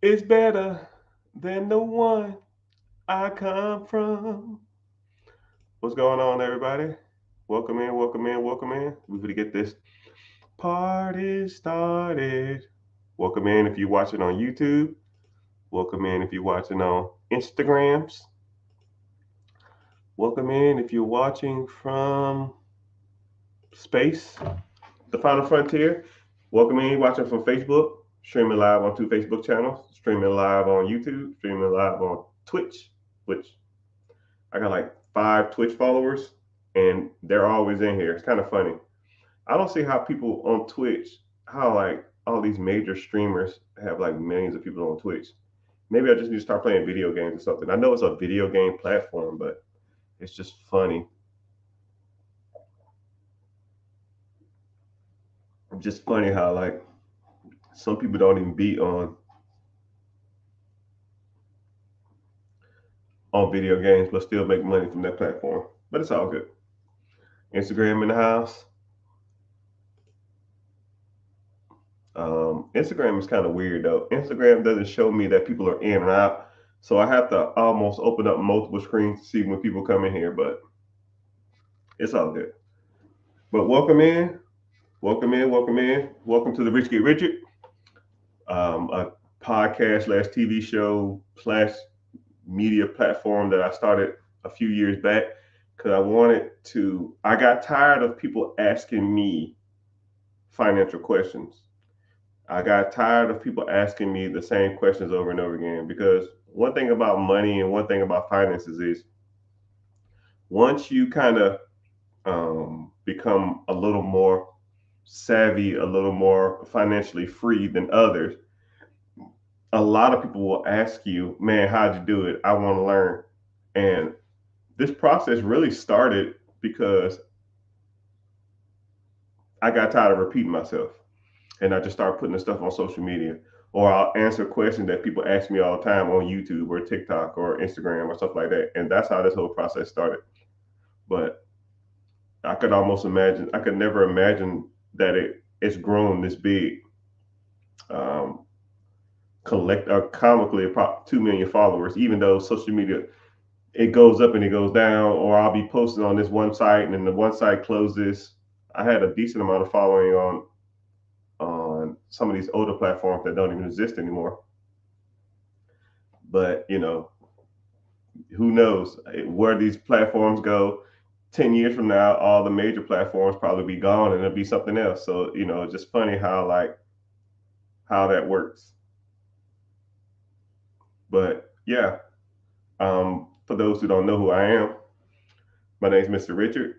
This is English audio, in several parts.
is better than the one I come from. What's going on, everybody? Welcome in, welcome in, welcome in. We're going to get this party started. Welcome in if you're watching on YouTube. Welcome in if you're watching on Instagrams. Welcome in if you're watching from space, the final frontier. Welcome in watching from Facebook, streaming live on two Facebook channels, streaming live on YouTube, streaming live on Twitch, which I got like 5 Twitch followers, and they're always in here. It's kind of funny. I don't see how people on Twitch, how like all these major streamers have like millions of people on Twitch. Maybe I just need to start playing video games or something. I know it's a video game platform, but it's just funny. Just funny how like some people don't even be on video games, but still make money from that platform. But it's all good. Instagram in the house. Instagram is kind of weird though. Instagram doesn't show me that people are in and out, so I have to almost open up multiple screens to see when people come in here. But it's all good. But welcome in, welcome in, welcome in, welcome to the Rich Get Richard, a podcast slash TV show slash media platform that I started a few years back because I wanted to. I got tired of people asking me financial questions. I got tired of people asking me the same questions over and over again because one thing about money and one thing about finances is once you kind of become a little more savvy, a little more financially free than others, a lot of people will ask you, man, how'd you do it? I want to learn. And this process really started because I got tired of repeating myself. And I just start putting the stuff on social media. Or I'll answer questions that people ask me all the time on YouTube or TikTok or Instagram or stuff like that. And that's how this whole process started. But I could almost imagine, I could never imagine that it's grown this big. Um, collect comically about 2 million followers, even though social media it goes up and it goes down, or I'll be posting on this one site and then the one site closes. I had a decent amount of following on some of these older platforms that don't even exist anymore. But who knows where these platforms go 10 years from now? All the major platforms probably be gone and it'll be something else. So it's just funny how like how that works. But yeah, for those who don't know who I am, my name is Mr. Richard.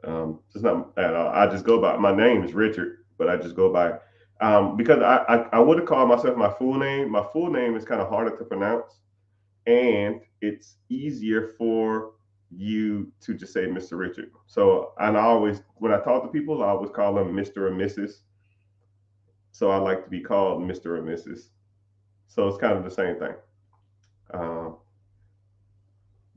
It's not at all. I just go by my name is Richard, but I just go by because I would have called myself my full name. My full name is kind of harder to pronounce, and it's easier for you to just say Mr. Richard. So and I always when I talk to people, I always call them Mr. or Mrs. So I like to be called Mr. or Mrs. So it's kind of the same thing. Um,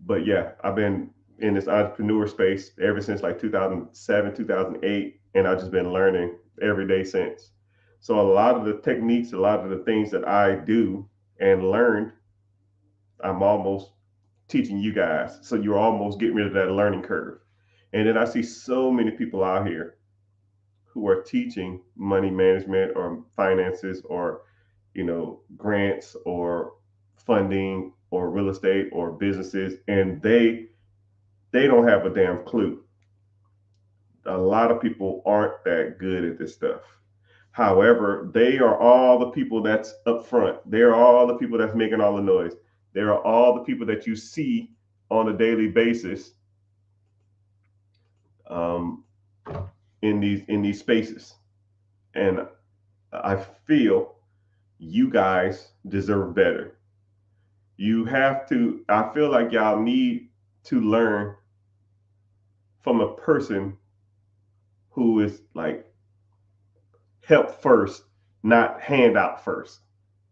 but yeah, I've been in this entrepreneur space ever since like 2007, 2008, and I've just been learning every day since. So a lot of the techniques, a lot of the things that I do and learned, I'm almost teaching you guys. So you're almost getting rid of that learning curve. And then I see so many people out here who are teaching money management or finances or grants or funding or real estate or businesses, and they don't have a damn clue. A lot of people aren't that good at this stuff. However, they are all the people that's up front. They are all the people that's making all the noise. They are all the people that you see on a daily basis um, in these spaces. And I feel you guys deserve better. You have to. I feel like y'all need to learn from a person who is like help first, not handout first.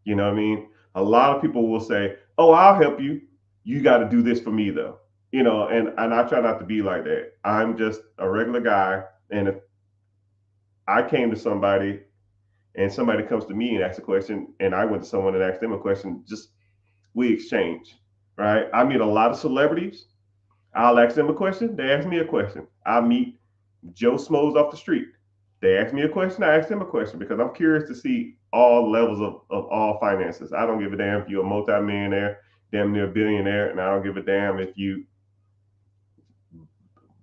You know what I mean? A lot of people will say, "Oh, I'll help you. You got to do this for me, though." And I try not to be like that. I'm just a regular guy, and if I came to somebody and somebody comes to me and asks a question, and I went to someone and asked them a question, just we exchange, right? I meet a lot of celebrities. I'll ask them a question, they ask me a question. I meet Joe Smoes off the street. They ask me a question, I ask them a question because I'm curious to see all levels of all finances. I don't give a damn if you're a multimillionaire, damn near billionaire, and I don't give a damn if you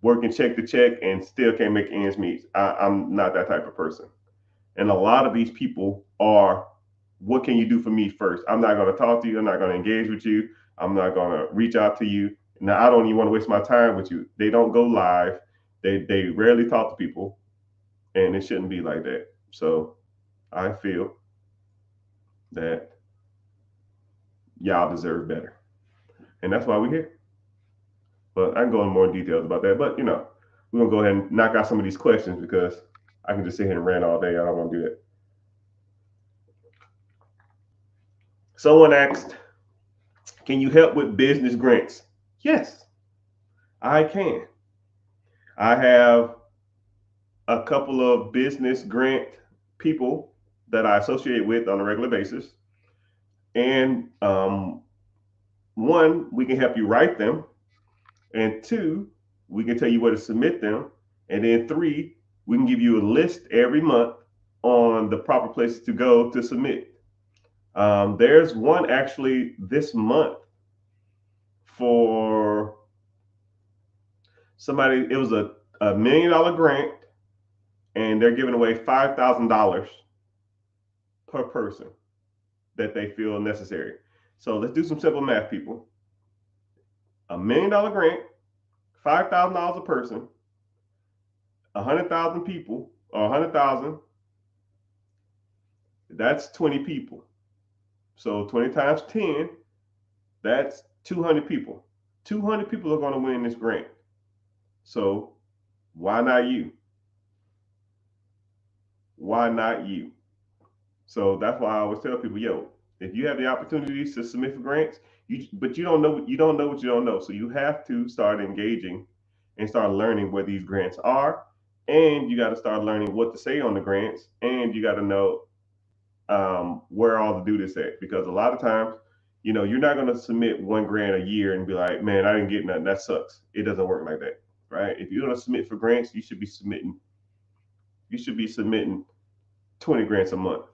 working check to check and still can't make ends meet. I'm not that type of person. And a lot of these people are, what can you do for me first? I'm not going to talk to you. I'm not going to engage with you. I'm not going to reach out to you. Now, I don't even want to waste my time with you. They don't go live. They rarely talk to people, and it shouldn't be like that. So I feel that y'all deserve better. And that's why we're here. But I can go in more details about that. But, we're going to go ahead and knock out some of these questions because I can just sit here and rant all day. I don't want to do that. Someone asked, can you help with business grants? Yes, I can. I have a couple of business grant people that I associate with on a regular basis. And one, we can help you write them. And two, we can tell you where to submit them. And then three, we can give you a list every month on the proper places to go to submit. There's one actually this month for somebody. It was a $1 million grant, and they're giving away $5,000 per person that they feel necessary. So let's do some simple math, people. $1 million grant, $5,000 a person, 100,000 people, or 100,000. That's 20 people. So 20 times 10, that's 200 people. 200 people are going to win this grant. So why not you? Why not you? So that's why I always tell people, yo, if you have the opportunities to submit for grants, but you don't know what you don't know. So you have to start engaging and start learning where these grants are, and you got to start learning what to say on the grants, and you got to know where all to do this at, because a lot of times, you're not going to submit 1 grant a year and be like, man, I didn't get nothing. That sucks. It doesn't work like that, right? If you're going to submit for grants, you should be submitting 20 grants a month,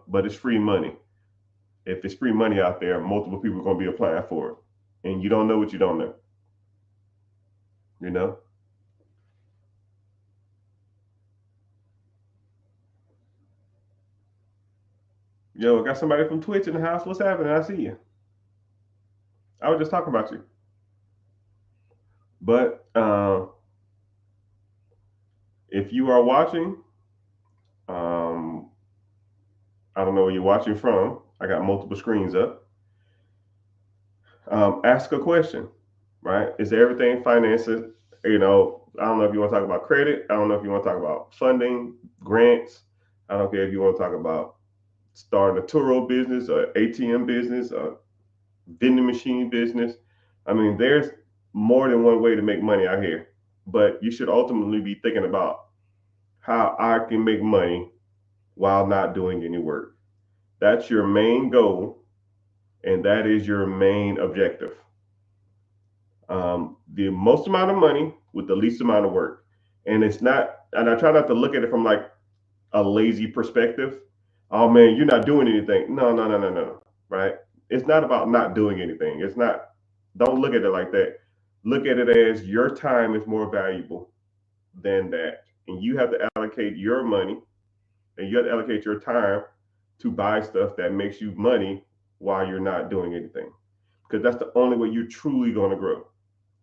but it's free money. If it's free money out there, multiple people are going to be applying for it, and you don't know what you don't know, Yo, I got somebody from Twitch in the house. What's happening? I see you. I was just talking about you. But if you are watching, I don't know where you're watching from. I got multiple screens up. Ask a question, right? Is everything finances? I don't know if you want to talk about credit. I don't know if you want to talk about funding, grants. I don't care if you want to talk about starting a Turo business or ATM business or vending machine business. I mean, there's more than one way to make money out here, but you should ultimately be thinking about how I can make money while not doing any work. That's your main goal, and that is your main objective. The most amount of money with the least amount of work. And it's not, and I try not to look at it from like a lazy perspective. Oh man, you're not doing anything. No. Right? It's not about not doing anything. It's not, don't look at it like that. Look at it as your time is more valuable than that. And you have to allocate your money and you have to allocate your time to buy stuff that makes you money while you're not doing anything. Because that's the only way you're truly going to grow.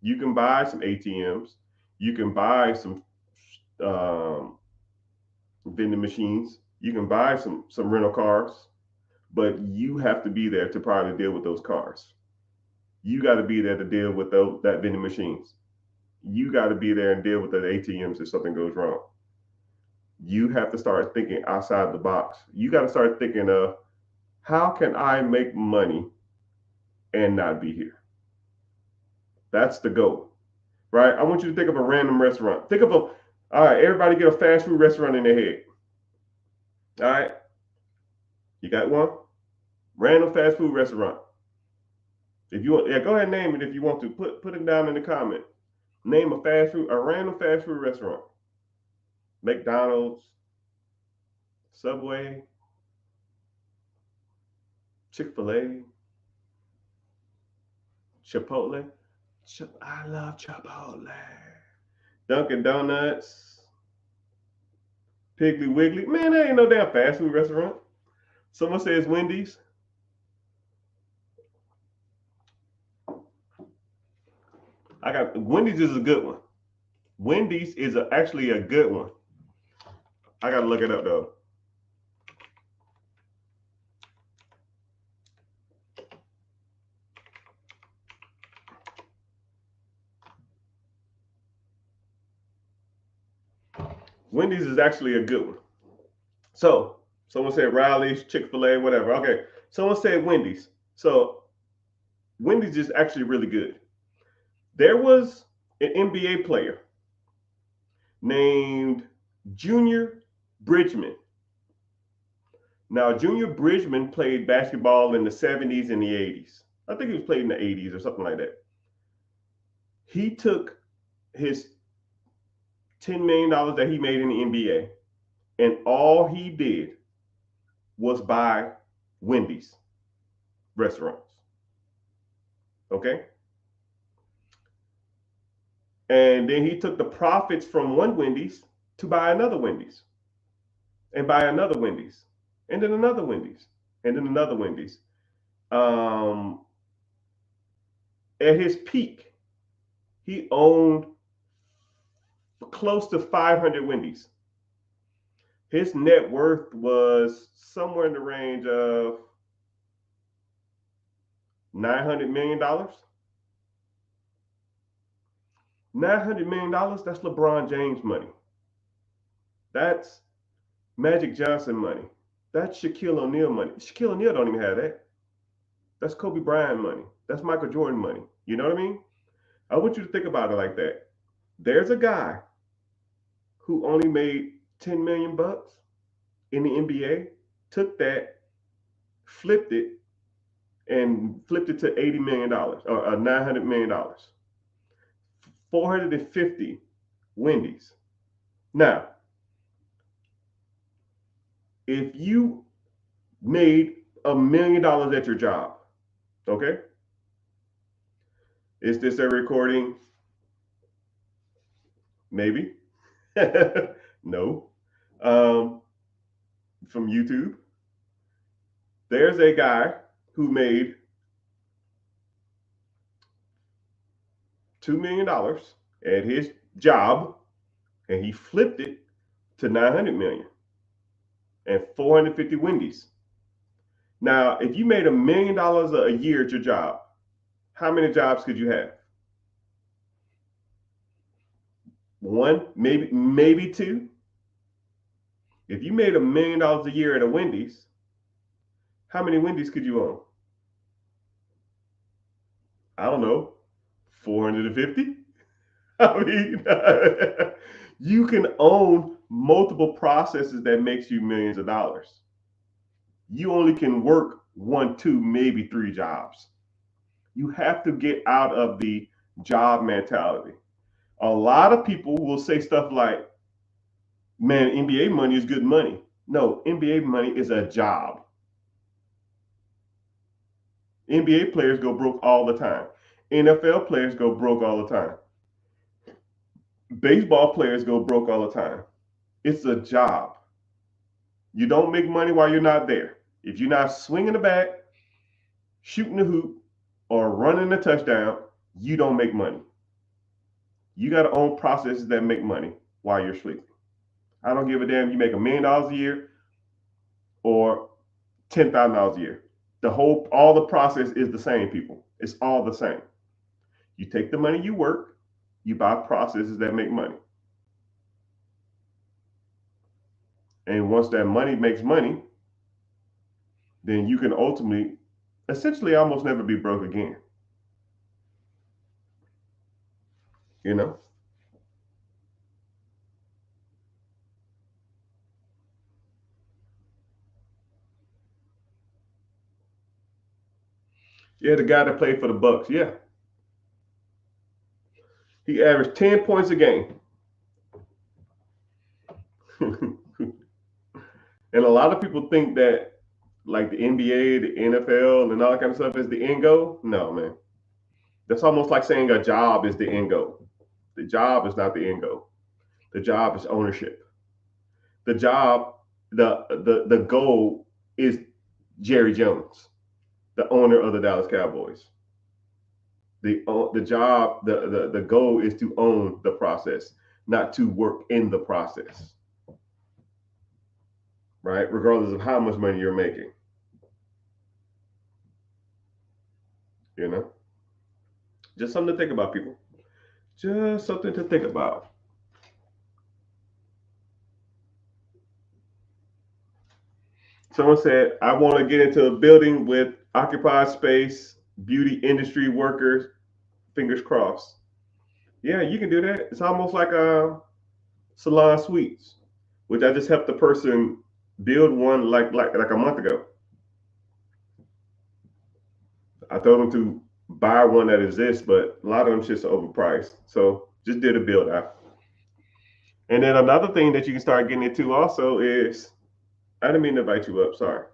You can buy some ATMs, you can buy some vending machines, you can buy some rental cars, but you have to be there to probably deal with those cars. You got to be there to deal with that vending machines. You got to be there and deal with the ATMs if something goes wrong. You have to start thinking outside the box. You got to start thinking of, how can I make money and not be here? That's the goal, right? I want you to think of a random restaurant. Think of all right, everybody get a fast food restaurant in their head. All right. You got one? Random fast food restaurant. If you want, yeah, go ahead and name it if you want to. Put it down in the comment. Name a random fast food restaurant. McDonald's, Subway, Chick-fil-A, Chipotle. I love Chipotle. Dunkin' Donuts, Piggly Wiggly. Man, that ain't no damn fast food restaurant. Someone says Wendy's. I got Wendy's is a good one. Wendy's is actually a good one. I gotta look it up though. Wendy's is actually a good one. So someone said Riley's, Chick-fil-A, whatever. Okay. Someone said Wendy's. So Wendy's is actually really good. There was an NBA player named Junior Bridgman. Now, Junior Bridgman played basketball in the 70s and the 80s. I think he was played in the 80s or something like that. He took his $10 million that he made in the NBA, and all he did was buy Wendy's restaurants. Okay? And then he took the profits from one Wendy's to buy another Wendy's, and buy another Wendy's, and then another Wendy's, and then another Wendy's. Um, at his peak, he owned close to 500 Wendy's. His net worth was somewhere in the range of $900 million. $900 million, that's LeBron James money. That's Magic Johnson money. That's Shaquille O'Neal money. Shaquille O'Neal don't even have that. That's Kobe Bryant money. That's Michael Jordan money. You know what I mean? I want you to think about it like that. There's a guy who only made 10 million bucks in the NBA, took that, flipped it, and flipped it to $80 million or $900 million. 450 Wendy's. Now, if you made $1 million at your job, okay? Is this a recording? Maybe. No. From YouTube. There's a guy who made $2 million at his job, and he flipped it to 900 million and 450 Wendy's. Now, if you made $1 million a year at your job, how many jobs could you have? One, maybe two. If you made $1 million a year at a Wendy's, how many Wendy's could you own? I don't know, 450. I mean, you can own multiple processes that makes you millions of dollars. You only can work one, two, maybe three jobs. You have to get out of the job mentality. A lot of people will say stuff like, man, NBA money is good money. No, NBA money is a job. NBA players go broke all the time. NFL players go broke all the time. Baseball players go broke all the time. It's a job. You don't make money while you're not there. If you're not swinging the bat, shooting the hoop, or running the touchdown, you don't make money. You got to own processes that make money while you're sleeping. I don't give a damn. You make $1 million a year or $10,000 a year. All the process is the same, people. It's all the same. You take the money you work, you buy processes that make money. And once that money makes money, then you can ultimately, essentially, almost never be broke again. You know? Yeah, the guy that played for the Bucks. Yeah, he averaged 10 points a game. And a lot of people think that like the NBA, the NFL, and all that kind of stuff is the end goal. No, man. That's almost like saying a job is the end goal. The job is not the end goal. The job is ownership. The job, the goal is Jerry Jones, the owner of the Dallas Cowboys. The job, the goal is to own the process, not to work in the process, right? Regardless of how much money you're making, you know. Just something to think about, people. Just something to think about. Someone said, I want to get into a building with occupied space, beauty industry workers, fingers crossed. Yeah, you can do that. It's almost like a salon suites, which I just helped the person build one like a month ago. I told them to buy one that exists, but a lot of them shits are overpriced. So just did a build out. And then another thing that you can start getting into also is I didn't mean to invite you up, sorry.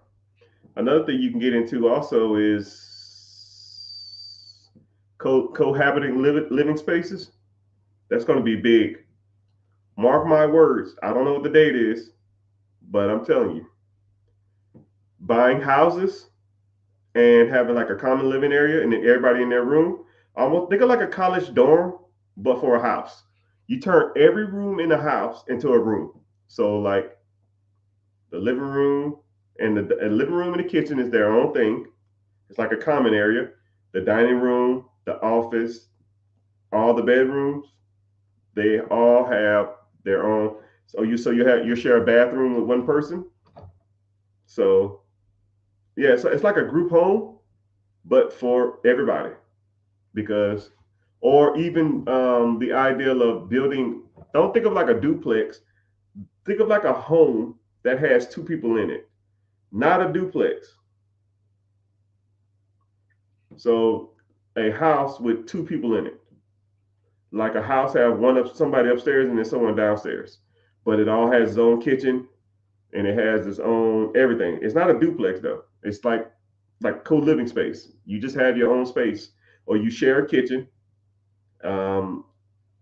Another thing you can get into also is cohabiting living spaces. That's going to be big. Mark my words. I don't know what the date is, but I'm telling you, buying houses and having like a common living area and then everybody in their room, almost think of like a college dorm, but for a house. You turn every room in the house into a room. So like the living room and the living room and the kitchen is their own thing. It's like a common area. The dining room, the office, all the bedrooms, they all have their own. So you share a bathroom with one person. So yeah, so it's like a group home, but for everybody. Because, or even the ideal of building. Don't think of like a duplex. Think of like a home that has two people in it, not a duplex. So a house with two people in it, like a house have one of somebody upstairs and then someone downstairs, but it all has its own kitchen and it has its own everything. It's not a duplex though. It's like co-living space. You just have your own space, or you share a kitchen. Um,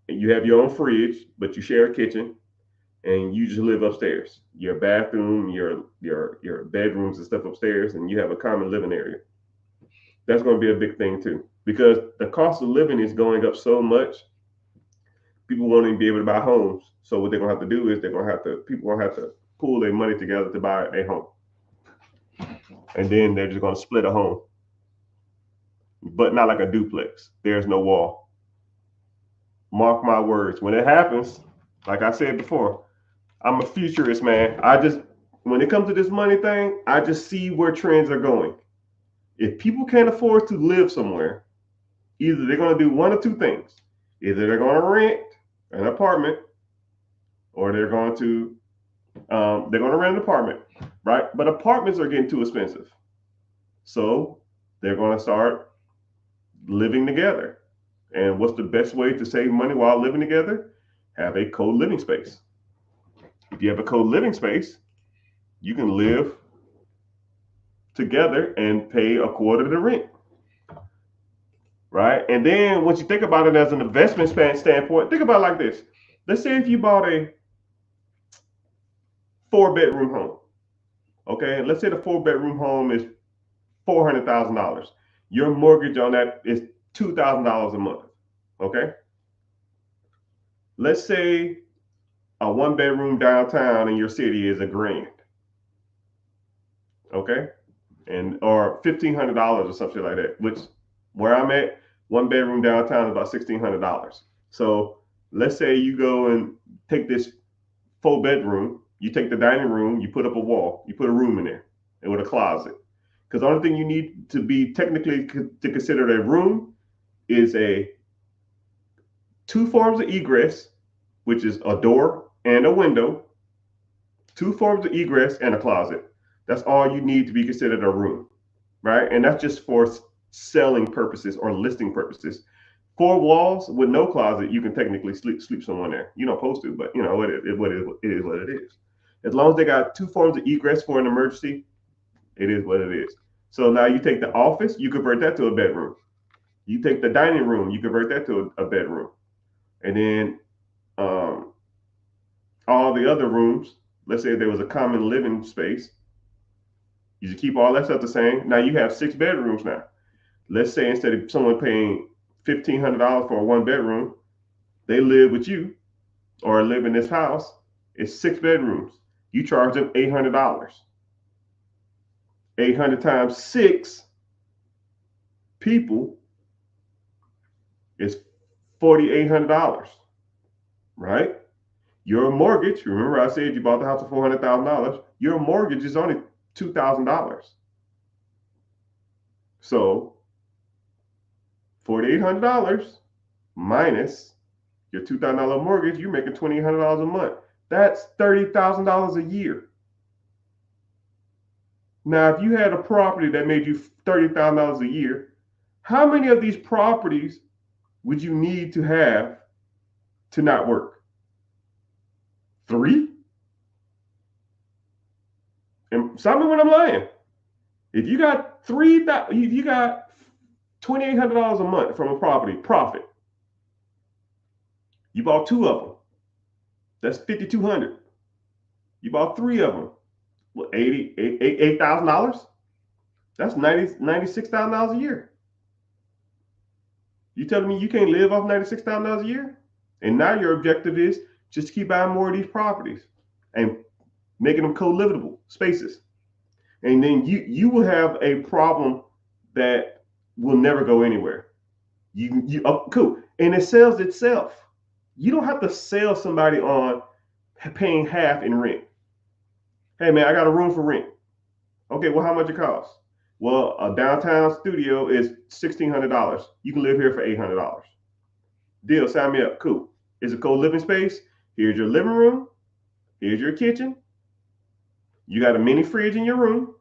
you have your own fridge, but you share a kitchen, and you just live upstairs. Your bathroom, your bedrooms and stuff upstairs, and you have a common living area. That's going to be a big thing too, because the cost of living is going up so much. People won't even be able to buy homes. So what they're gonna have to do is people gonna have to pool their money together to buy a home, and then they're just gonna split a home, but not like a duplex. There's no wall. Mark my words. When it happens, like I said before, I'm a futurist, man. I just when it comes to this money thing, I just see where trends are going. If people can't afford to live somewhere, either they're gonna do one of two things. Either they're gonna rent an apartment, or they're going to rent an apartment, right? But apartments are getting too expensive, so they're going to start living together. And what's the best way to save money while living together? Have a co-living space. If you have a co-living space, you can live together and pay a quarter of the rent, right? And then once you think about it as an investment standpoint, think about it like this. Let's say if you bought a 4-bedroom home. Okay, let's say the 4-bedroom home is $400,000. Your mortgage on that is $2,000 a month. Okay, let's say a 1-bedroom downtown in your city is $1,000. Okay, and or $1,500 or something like that. Which where I'm at, 1-bedroom downtown is about $1,600. So let's say you go and take this 4-bedroom. You take the dining room, you put up a wall, you put a room in there, and with a closet. Because the only thing you need to be technically to consider a room is a 2 forms of egress, which is a door and a window, 2 forms of egress and a closet. That's all you need to be considered a room, right? And that's just for selling purposes or listing purposes. 4 walls with no closet, you can technically sleep someone there. You don't supposed to, but you know it is what it is. As long as they got 2 forms of egress for an emergency, it is what it is. So now you take the office, you convert that to a bedroom. You take the dining room, you convert that to a bedroom, and then all the other rooms. Let's say there was a common living space. You just keep all that stuff the same. Now you have 6 bedrooms now. Let's say instead of someone paying $1,500 for a 1 bedroom, they live with you or live in this house. It's 6 bedrooms. You charge them $800. 800 times 6 people is $4,800, right? Your mortgage, remember I said you bought the house for $400,000. Your mortgage is only $2,000. So $4,800 minus your $2,000 mortgage, you're making $2,800 a month. That's $30,000 a year. Now, if you had a property that made you $30,000 a year, how many of these properties would you need to have to not work? 3? And stop me when I'm lying. If you got $2,800 a month from a property profit, you bought 2 of them. That's $5,200. You bought 3 of them. What, $8,000? That's $96,000 a year. You telling me you can't live off $96,000 a year? And now your objective is just to keep buying more of these properties and making them co-livable spaces. And then you will have a problem that will never go anywhere. Cool. And it sells itself. You don't have to sell somebody on paying half in rent. Hey man, I got a room for rent. Okay, well, how much it costs? Well, a downtown studio is $1,600. You can live here for $800. Deal, sign me up. Cool. It's a co-living space. Here's your living room. Here's your kitchen. You got a mini fridge in your room.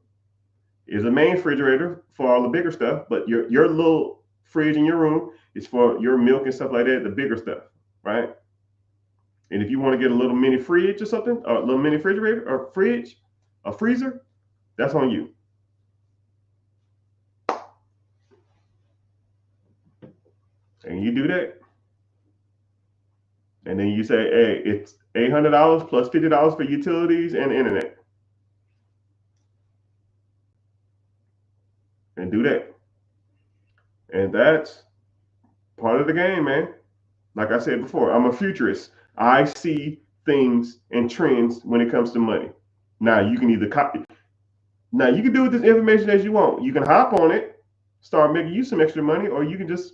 There's a main refrigerator for all the bigger stuff, but your little fridge in your room is for your milk and stuff like that, the bigger stuff, right? And if you want to get a little mini fridge or something, or a little mini refrigerator or fridge, a freezer, that's on you. And you do that. And then you say, hey, it's $800 plus $50 for utilities and internet. And do that. And that's part of the game, man. Like I said before, I'm a futurist. I see things and trends when it comes to money. Now you can either copy. Now you can do with this information as you want. You can hop on it, start making you some extra money, or you can just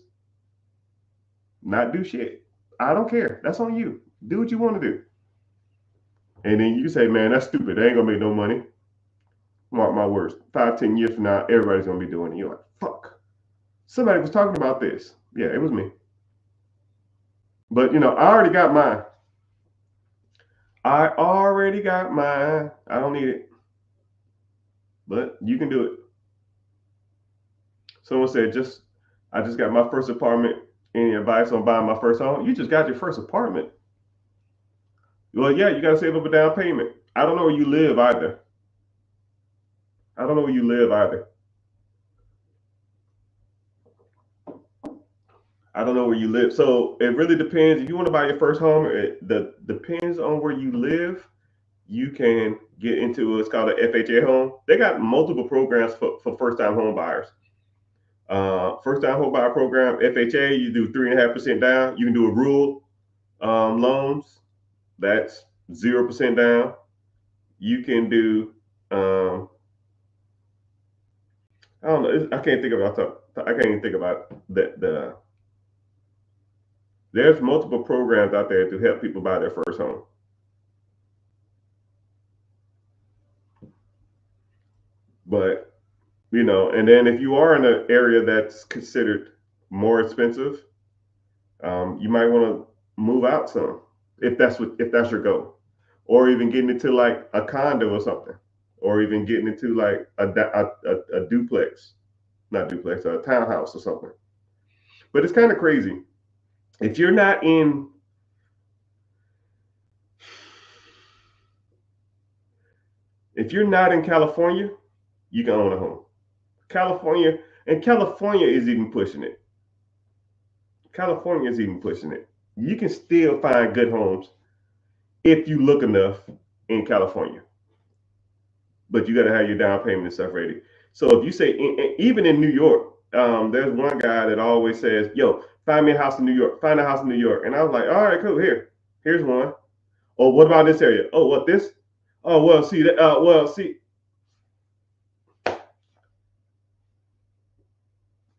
not do shit. I don't care. That's on you. Do what you want to do. And then you can say, man, that's stupid. They ain't gonna make no money. Mark my words. 5-10 years from now, everybody's gonna be doing it. You're like, fuck. Somebody was talking about this. Yeah, it was me. But I already got mine. I don't need it. But you can do it. Someone said, I just got my first apartment. Any advice on buying my first home? You just got your first apartment. Well, yeah, you got to save up a down payment. I don't know where you live either. I don't know where you live either. I don't know where you live. So it really depends. If you want to buy your first home, it depends on where you live. You can get into what's called an FHA home. They got multiple programs for first-time home buyers. First-time home buyer program, FHA, you do 3.5% down. You can do a rural loans. That's 0% down. You can do, I don't know. I can't even think about that. There's multiple programs out there to help people buy their first home. But, and then if you are in an area that's considered more expensive, you might want to move out some if that's your goal, or even getting into like a condo or something, or even getting into like a duplex. not duplex, a townhouse or something. But it's kind of crazy. If you're not in, if you're not in California, you can own a home. California, and California is even pushing it. California is even pushing it. You can still find good homes if you look enough in California, but you got to have your down payment and stuff ready. So if you say, even in New York, there's one guy that always says, "Yo, find me a house in New York. Find a house in New York." And I was like, "All right, cool. Here's one. Oh, what about this area? Oh, what this? Oh, well, see that. Well, see,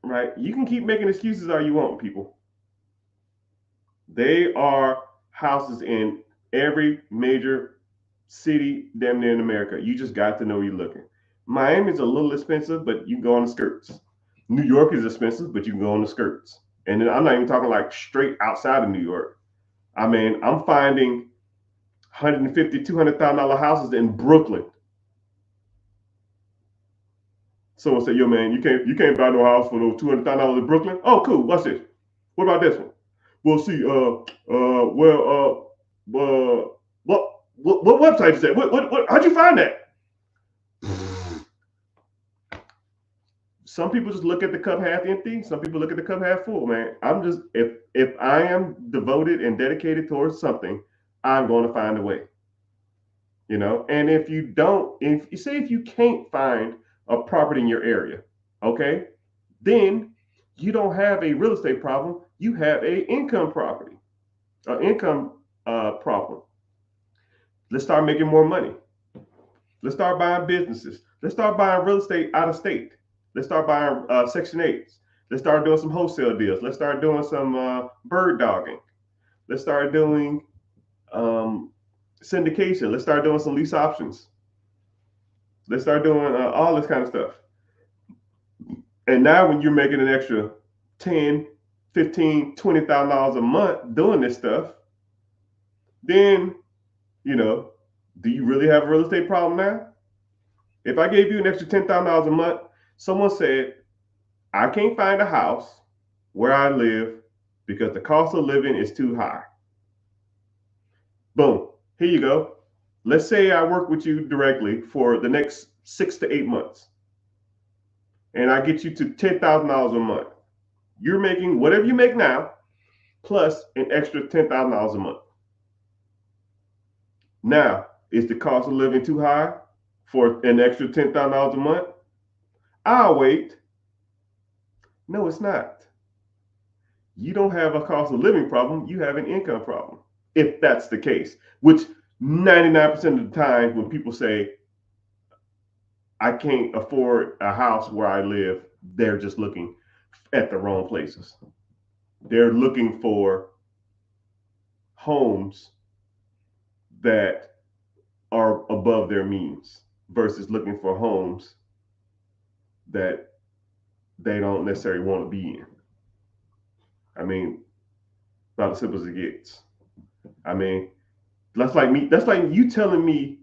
right. You can keep making excuses all you want, people. They are houses in every major city damn near in America. You just got to know you're looking. Miami's a little expensive, but you can go on the skirts. New York is expensive, but you can go on the skirts. And then I'm not even talking like straight outside of New York. I mean, I'm finding 150, $200,000 houses in Brooklyn. Someone said, "Yo, man, you can't buy no house for no $200,000 in Brooklyn." Oh, cool. What's this? What about this one? Well, see, what website is that? How'd you find that? Some people just look at the cup half empty. Some people look at the cup half full, man. I'm just, if I am devoted and dedicated towards something, I'm going to find a way. And if you don't, if you say if you can't find a property in your area, okay, then you don't have a real estate problem. You have a income property, an income problem. Let's start making more money. Let's start buying businesses. Let's start buying real estate out of state. Let's start buying Section 8s. Let's start doing some wholesale deals. Let's start doing some bird dogging. Let's start doing syndication. Let's start doing some lease options. Let's start doing all this kind of stuff. And now when you're making an extra 10, 15, $20,000 a month doing this stuff, then, do you really have a real estate problem now? If I gave you an extra $10,000 a month, someone said, "I can't find a house where I live because the cost of living is too high." Boom. Here you go. Let's say I work with you directly for the next 6 to 8 months, and I get you to $10,000 a month. You're making whatever you make now, plus an extra $10,000 a month. Now, is the cost of living too high for an extra $10,000 a month? I'll wait. No, it's not. You don't have a cost of living problem. You have an income problem. If that's the case, which 99% of the time when people say, "I can't afford a house where I live," they're just looking at the wrong places. They're looking for homes that are above their means versus looking for homes that they don't necessarily want to be in. I mean, about as simple as it gets. I mean, that's like me. That's like you telling me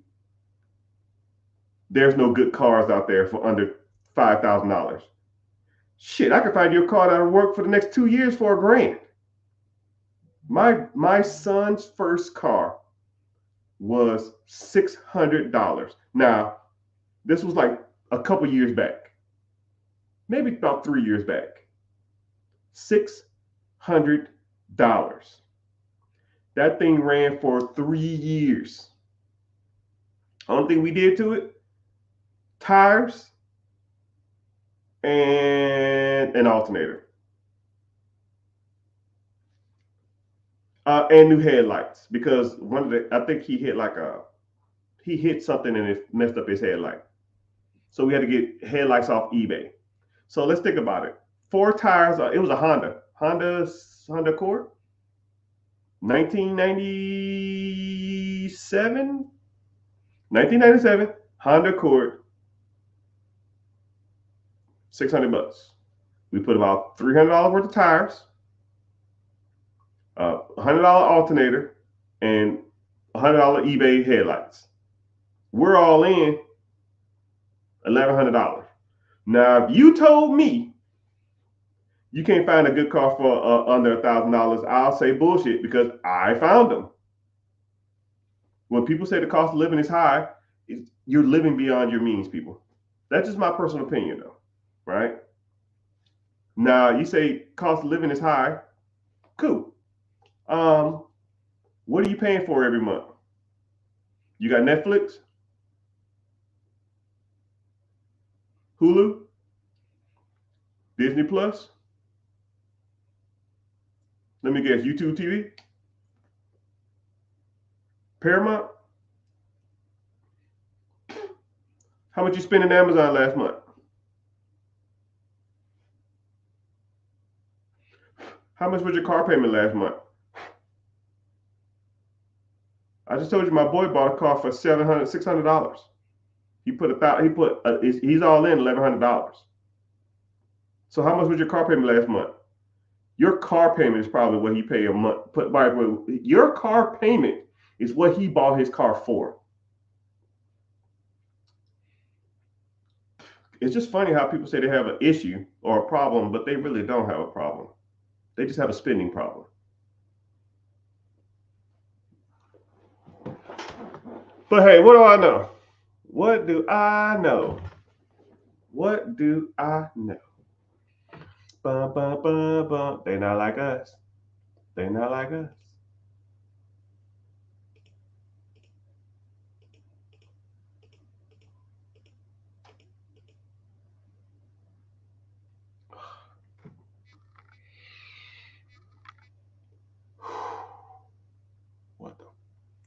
there's no good cars out there for under $5,000. Shit, I could find you a car that'll work for the next 2 years for $1,000. My son's first car was $600. Now, this was like a couple years back, maybe about 3 years back. $600. That thing ran for 3 years. Only thing we did to it, tires and an alternator. And new headlights, because I think he hit something and it messed up his headlight. So we had to get headlights off eBay. So let's think about it. 4 tires. It was a Honda Accord, 1997, Honda Accord, $600. We put about $300 worth of tires, $100 alternator, and $100 eBay headlights. We're all in $1,100. Now, if you told me you can't find a good car for under $1,000, I'll say bullshit because I found them. When people say the cost of living is high, you're living beyond your means, people. That's just my personal opinion, though, right? Now, you say cost of living is high. Cool. What are you paying for every month? You got Netflix, Hulu, Disney Plus. Let me guess, YouTube TV, Paramount. How much you spend in Amazon last month? How much was your car payment last month? I just told you my boy bought a car for $600. He's all in $1,100. So how much was your car payment last month? Your car payment is probably what he paid a month. Your car payment is what he bought his car for. It's just funny how people say they have an issue or a problem, but they really don't have a problem. They just have a spending problem. But hey, what do I know? What do I know? What do I know? Bum, bum, bum, bum. They not like us. They not like us. What the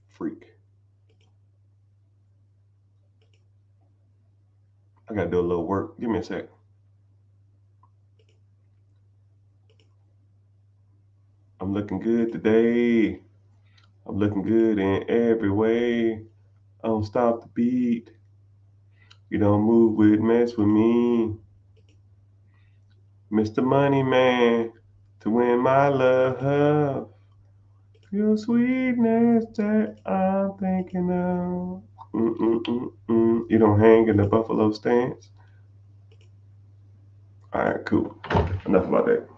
freak? I gotta do a little work. Give me a sec. I'm looking good today. I'm looking good in every way. I don't stop the beat. You don't mess with me. Mr. Money Man, to win my love. Your sweetness that I'm thinking of. You don't hang in the buffalo stance. All right, cool. Enough about that.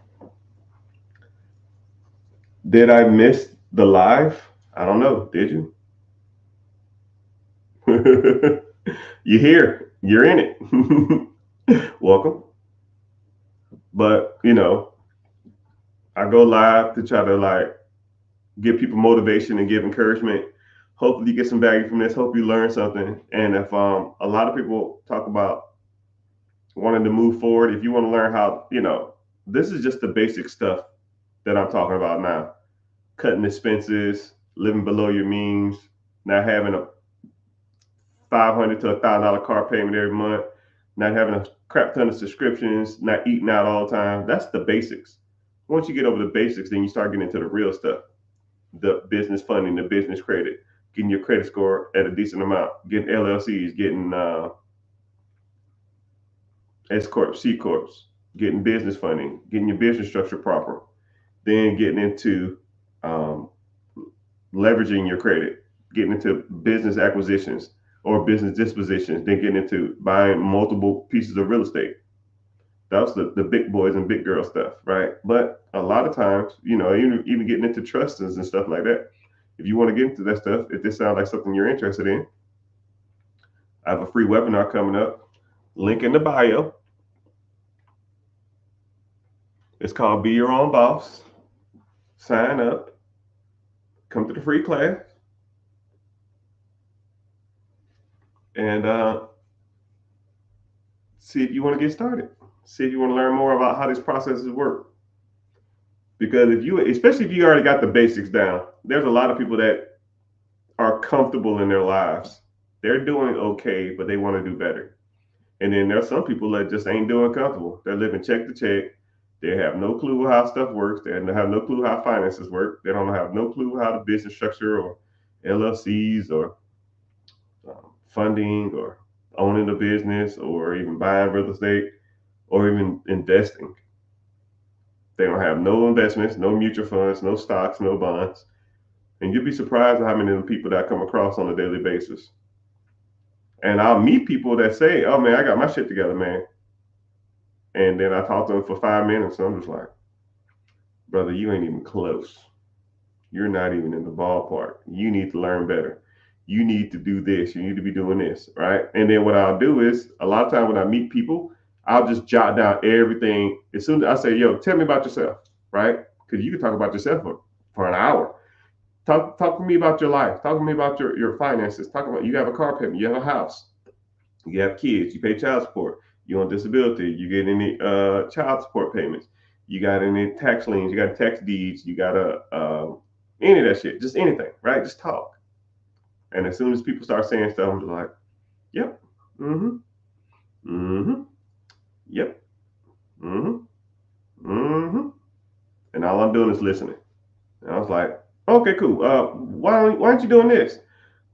Did I miss the live? I don't know. Did you? You're here. You're in it. Welcome. But, I go live to try to give people motivation and give encouragement. Hopefully you get some value from this. Hope you learn something. And if a lot of people talk about wanting to move forward, if you want to learn how, this is just the basic stuff that I'm talking about now. Cutting expenses, living below your means, not having a $500 to $1,000 car payment every month, not having a crap ton of subscriptions, not eating out all the time. That's the basics. Once you get over the basics, then you start getting into the real stuff. The business funding, the business credit, getting your credit score at a decent amount, getting LLCs, getting S corps, C corps, getting business funding, getting your business structure proper, then getting into leveraging your credit, getting into business acquisitions or business dispositions, then getting into buying multiple pieces of real estate. That's the big boys and big girl stuff, right? But a lot of times, even getting into trusts and stuff like that. If you want to get into that stuff, if this sounds like something you're interested in, I have a free webinar coming up. Link in the bio. It's called Be Your Own Boss. Sign up. Come to the free class. And see if you want to get started. See if you want to learn more about how these processes work. Because especially if you already got the basics down, there's a lot of people that are comfortable in their lives. They're doing okay, but they want to do better. And then there's some people that just ain't doing comfortable. They're living check to check. They have no clue how stuff works. They have no clue how finances work. They don't have no clue how the business structure or LLCs or funding or owning a business or even buying real estate or even investing. They don't have no investments, no mutual funds, no stocks, no bonds. And you'd be surprised at how many of the people that I come across on a daily basis. And I'll meet people that say, oh man, I got my shit together, man. And then I talked to him for 5 minutes. And I'm just like, brother, you ain't even close. You're not even in the ballpark. You need to learn better. You need to do this. You need to be doing this, right? And then what I'll do is a lot of time when I meet people, I'll just jot down everything. As soon as I say, yo, tell me about yourself, right? Because you can talk about yourself for an hour. Talk to me about your life. Talk to me about your finances. Talk about you have a car payment, you have a house, you have kids, you pay child support, you on disability, you get any child support payments, you got any tax liens, you got tax deeds, you got any of that shit, just anything, right? Just talk. And as soon as people start saying stuff, I'm just like, yep, mm-hmm, mm-hmm, yep, mm-hmm, mm-hmm. And all I'm doing is listening. And I was like, okay, cool. Why aren't you doing this?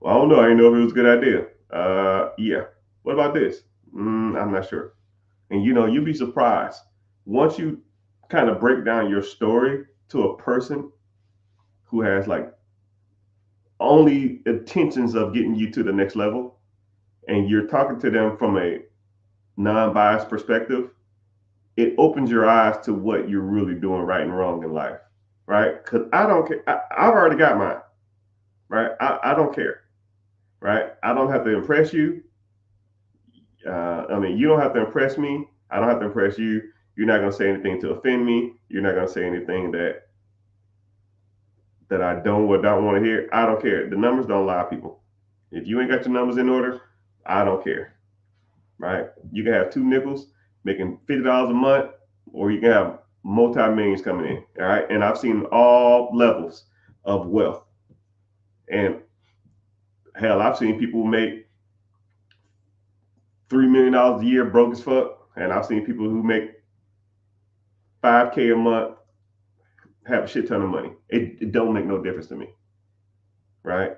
Well, I don't know. I didn't know if it was a good idea. Yeah. What about this? I'm not sure. And you'll be surprised once you kind of break down your story to a person who has like only intentions of getting you to the next level, and you're talking to them from a non-biased perspective. It opens your eyes to what you're really doing right and wrong in life, right? Because I don't care. I've already got mine, right? I don't care, right? I don't have to impress you. I mean, you don't have to impress me. I don't have to impress you. You're not going to say anything to offend me. You're not going to say anything that I don't or don't want to hear. I don't care. The numbers don't lie, people. If you ain't got your numbers in order, I don't care, right? You can have two nickels making $50 a month, or you can have multi-millions coming in, all right? And I've seen all levels of wealth. And hell, I've seen people make $3 million a year broke as fuck, and I've seen people who make 5K a month have a shit ton of money. It don't make no difference to me, right?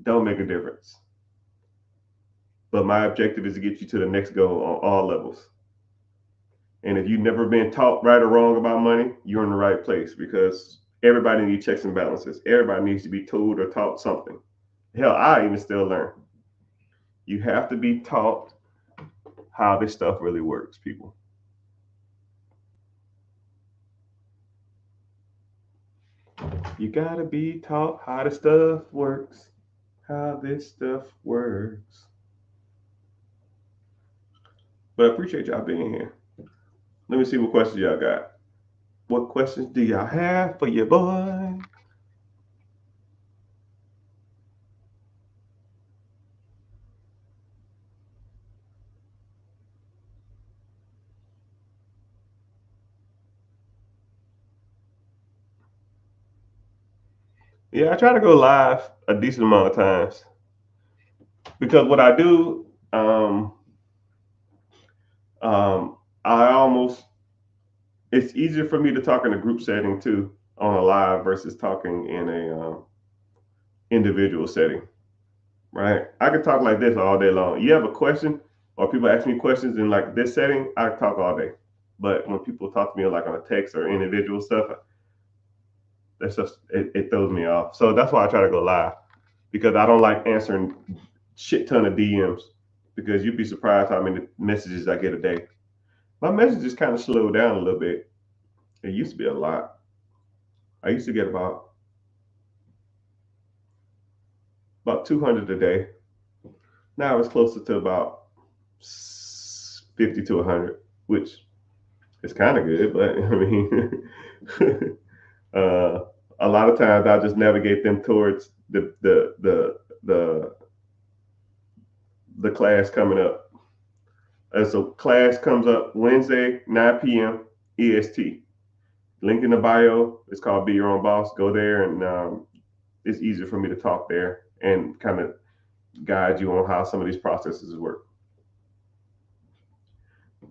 Don't make a difference. But my objective is to get you to the next goal on all levels. And if you've never been taught right or wrong about money, you're in the right place, because everybody needs checks and balances. Everybody needs to be told or taught something. Hell, I even still learn. You have to be taught how this stuff really works, people. You gotta be taught how this stuff works. How this stuff works. But I appreciate y'all being here. Let me see what questions y'all got. What questions do y'all have for your boy? Yeah, I try to go live a decent amount of times, because what I do, I almost it's easier for me to talk in a group setting too on a live versus talking in a individual setting, right? I could talk like this all day long. You have a question, or people ask me questions in like this setting, I talk all day. But when people talk to me like on a text or individual stuff, that's just it throws me off. So that's why I try to go live, because I don't like answering shit ton of DMs, because you'd be surprised how many messages I get a day. My messages kind of slowed down a little bit. It used to be a lot. I used to get about 200 a day. Now it's closer to about 50 to 100, which is kind of good. But I mean, uh, a lot of times I just navigate them towards the class coming up. And so class comes up Wednesday, 9 p.m. EST. Link in the bio. It's called Be Your Own Boss. Go there, and it's easier for me to talk there and kind of guide you on how some of these processes work.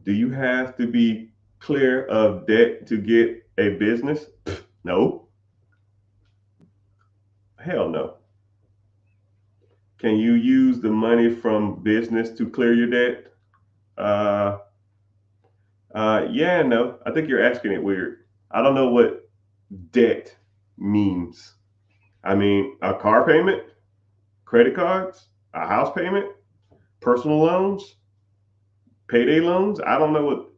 Do you have to be clear of debt to get a business? No. Hell no. Can you use the money from business to clear your debt? Uh, yeah and no. I think you're asking it weird. I don't know what debt means. I mean, a car payment, credit cards, a house payment, personal loans, payday loans. I don't know what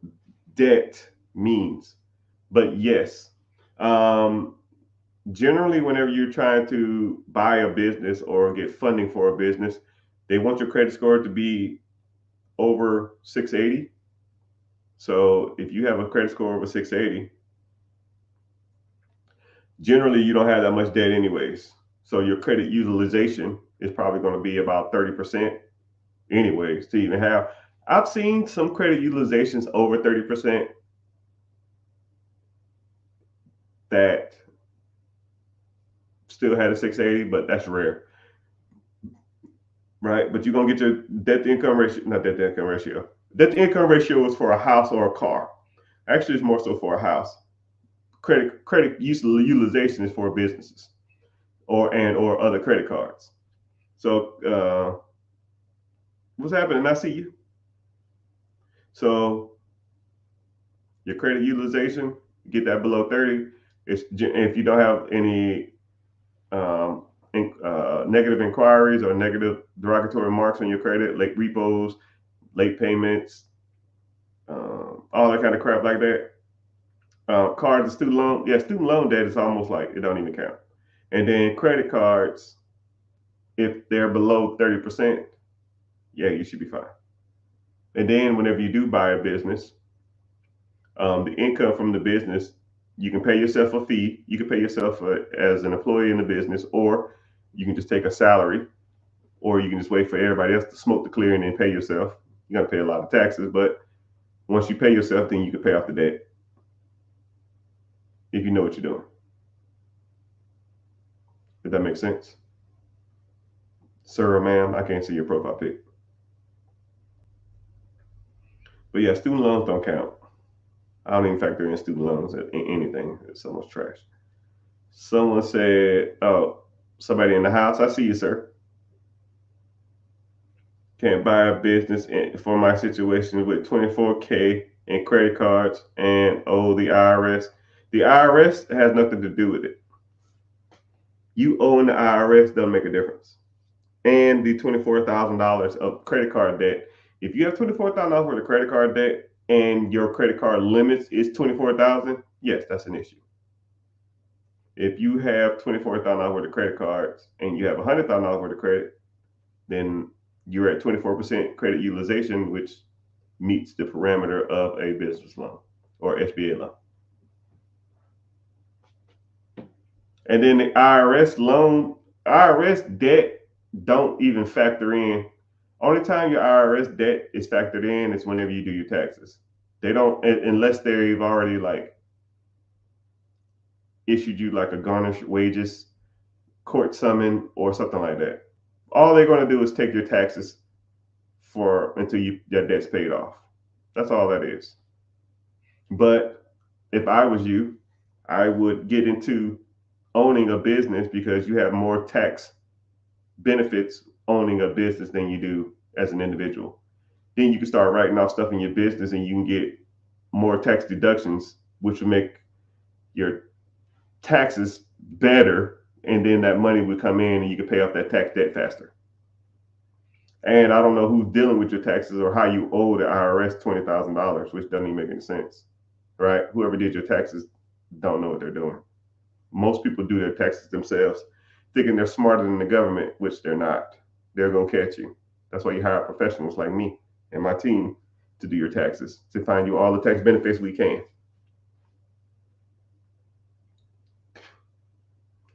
debt means. But yes, um, generally, whenever you're trying to buy a business or get funding for a business, they want your credit score to be over 680. So if you have a credit score over 680, generally you don't have that much debt anyways. So your credit utilization is probably going to be about 30% anyways to even have. I've seen some credit utilizations over 30% that still had a 680, but that's rare, right? But you're going to get your debt to income ratio, not debt to income ratio. Debt to income ratio is for a house or a car. Actually, it's more so for a house. Credit utilization is for businesses or other credit cards. So what's happening? I see you. So your credit utilization, get that below 30. If you don't have any negative inquiries or negative derogatory marks on your credit, like repos, late payments, all that kind of crap like that. Cards and student loan, yeah, student loan debt is almost like it don't even count. And then credit cards, if they're below 30%, yeah, you should be fine. And then whenever you do buy a business, the income from the business, you can pay yourself a fee. You can pay yourself as an employee in the business, or you can just take a salary, or you can just wait for everybody else to smoke the clear and then pay yourself. You got to pay a lot of taxes, but once you pay yourself, then you can pay off the debt if you know what you're doing. If that makes sense. Sir or ma'am, I can't see your profile pic. But yeah, student loans don't count. I don't even factor in student loans in anything. It's so much trash. Someone said, oh, somebody in the house. I see you, sir. Can't buy a business for my situation with 24K in credit cards and owe the IRS. The IRS has nothing to do with it. You owe the IRS doesn't make a difference. And the $24,000 of credit card debt. If you have $24,000 worth of credit card debt and your credit card limits is $24,000, yes, that's an issue. If you have $24,000 worth of credit cards and you have $100,000 worth of credit, then you're at 24% credit utilization, which meets the parameter of a business loan or SBA loan. And then the IRS debt don't even factor in. Only time your IRS debt is factored in is whenever you do your taxes. They don't, unless they've already like issued you like a garnished wages court summon or something like that. All they're going to do is take your taxes for until your debt's paid off. That's all that is. But if I was you, I would get into owning a business because you have more tax benefits owning a business than you do as an individual. Then you can start writing off stuff in your business and you can get more tax deductions, which will make your taxes better. And then that money would come in and you can pay off that tax debt faster. And I don't know who's dealing with your taxes or how you owe the IRS $20,000, which doesn't even make any sense, right? Whoever did your taxes don't know what they're doing. Most people do their taxes themselves, thinking they're smarter than the government, which they're not. They're going to catch you. That's why you hire professionals like me and my team to do your taxes, to find you all the tax benefits we can.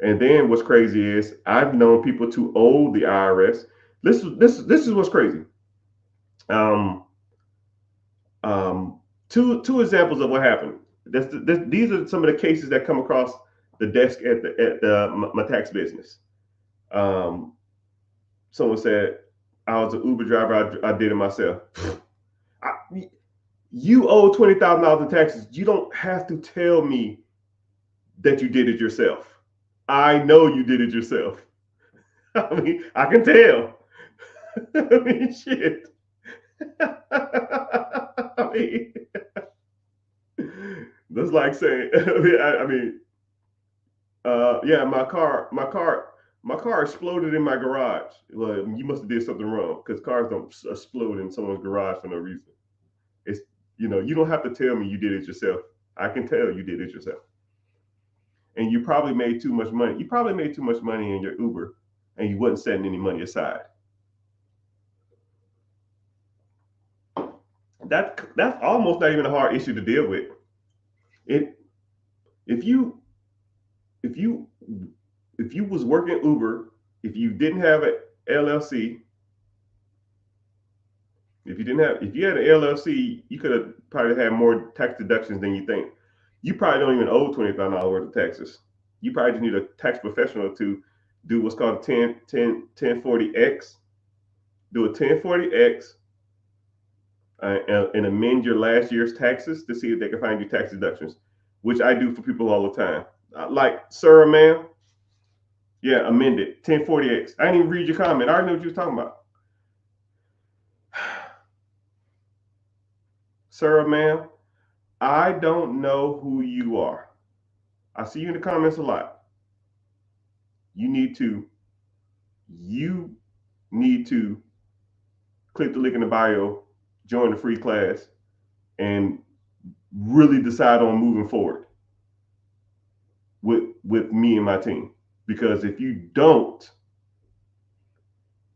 And then what's crazy is I've known people to owe the IRS. This is what's crazy. Two examples of what happened. These are some of the cases that come across the desk at my tax business. Someone said I was an Uber driver. I did it myself. You owe $20,000 in taxes. You don't have to tell me that you did it yourself. I know you did it yourself. I mean, I can tell. I mean, shit. I mean, that's like saying, yeah, my car exploded in my garage. Well, you must have did something wrong because cars don't explode in someone's garage for no reason. You don't have to tell me you did it yourself. I can tell you did it yourself. And you probably made too much money. You probably made too much money in your Uber and you wasn't setting any money aside. That's almost not even a hard issue to deal with. If you if you if you was working Uber, if you didn't have an LLC, if you had an LLC, you could have probably had more tax deductions than you think. You probably don't even owe $25 worth of taxes. You probably just need a tax professional to do what's called a 1040X. Do a 1040X and amend your last year's taxes to see if they can find you tax deductions, which I do for people all the time. Like, sir or ma'am, yeah, amend it. 1040X. I didn't even read your comment. I already know what you was talking about. Sir or ma'am, I don't know who you are. I see you in the comments a lot. You need to click the link in the bio, join the free class, and really decide on moving forward with me and my team. Because if you don't,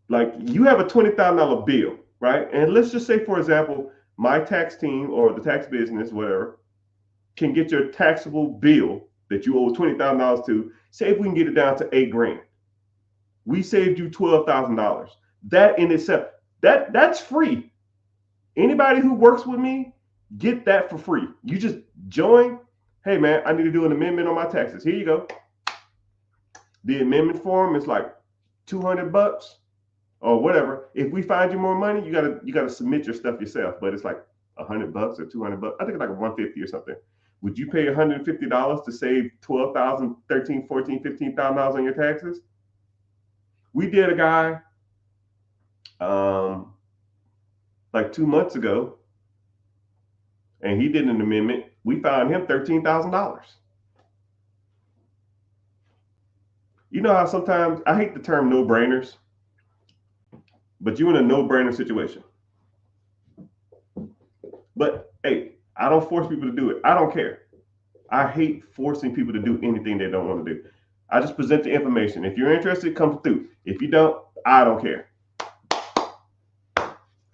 like, you have a $20,000 bill, right? And let's just say, for example, my tax team or the tax business, whatever, can get your taxable bill that you owe $20,000 to. Say if we can get it down to $8,000, we saved you $12,000. That in itself, that's free. Anybody who works with me, get that for free. You just join. Hey man, I need to do an amendment on my taxes. Here you go. The amendment form is like $200 or whatever. If we find you more money, you gotta submit your stuff yourself. But it's like $100 or $200. I think it's like $150 or something. Would you pay $150 to save $12,000, $13,000, $14,000, $15,000 on your taxes? We did a guy like 2 months ago, and he did an amendment. We found him $13,000. You know how sometimes, I hate the term no-brainers, but you're in a no-brainer situation. But hey, I don't force people to do it. I don't care. I hate forcing people to do anything they don't want to do. I just present the information. If you're interested, come through. If you don't, I don't care.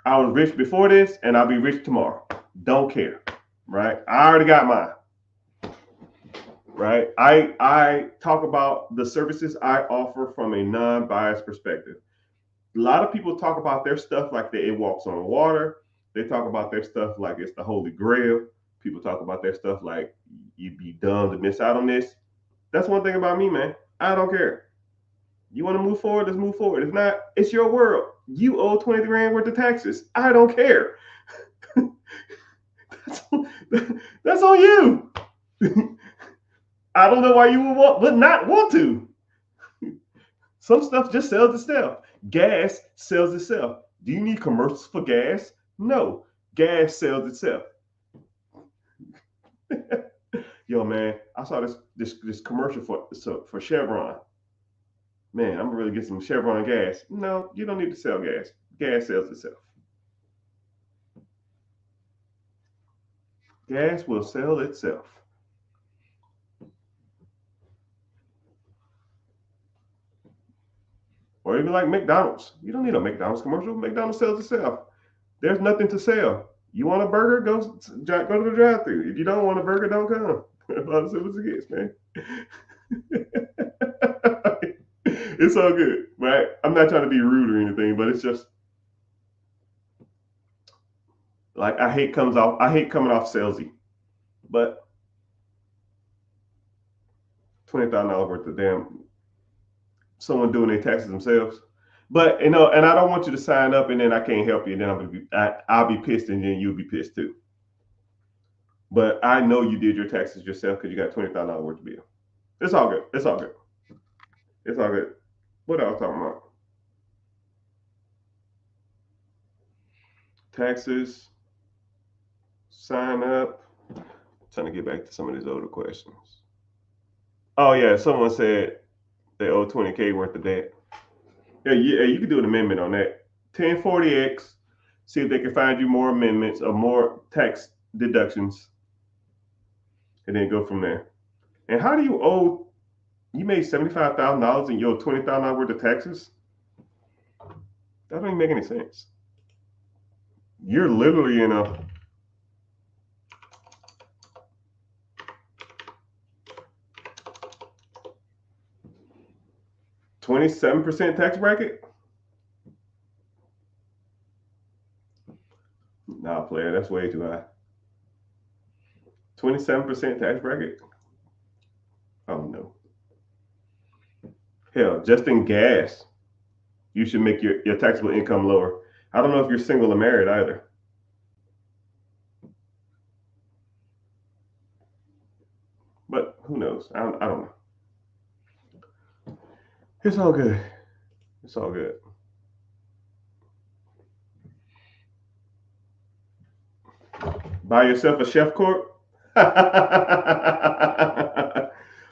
I was rich before this and I'll be rich tomorrow. Don't care, right? I already got mine, right? I talk about the services I offer from a non-biased perspective. A lot of people talk about their stuff like it walks on water. They talk about their stuff like it's the Holy Grail. People talk about their stuff like you'd be dumb to miss out on this. That's one thing about me, man. I don't care. You want to move forward? Let's move forward. If not, it's your world. You owe 20 grand worth of taxes. I don't care. That's on you. I don't know why you would not want to. Some stuff just sells itself. Gas sells itself. Do you need commercials for gas? No. Gas sells itself. Yo, man, I saw this commercial for Chevron. Man, I'm gonna really get some Chevron gas. No, you don't need to sell gas. Gas sells itself. Gas will sell itself. Or even like McDonald's. You don't need a McDonald's commercial. McDonald's sells itself. There's nothing to sell. You want a burger? Go to the drive-thru. If you don't want a burger, don't come. About as simple as it gets, man. It's all good, right? I'm not trying to be rude or anything, but it's just like I hate coming off salesy, but $20,000 worth of damn someone doing their taxes themselves. But and I don't want you to sign up and then I can't help you, and then I'll be pissed, and then you'll be pissed too. But I know you did your taxes yourself because you got $20,000 worth of bill. It's all good. It's all good. It's all good. What else talking about? Taxes. Sign up. I'm trying to get back to some of these older questions. Oh yeah, someone said they owe 20K worth of debt. Yeah, you can do an amendment on that. 1040X. See if they can find you more amendments or more tax deductions, and then go from there. And how do you owe? You made $75,000 and you owe $20,000 worth of taxes. That don't even make any sense. You're literally in a 27% tax bracket. Nah, player, that's way too high. 27% tax bracket. Oh no. Hell, just in gas, you should make your taxable income lower. I don't know if you're single or married either. But who knows? I don't know. It's all good. It's all good. Buy yourself a chef corp.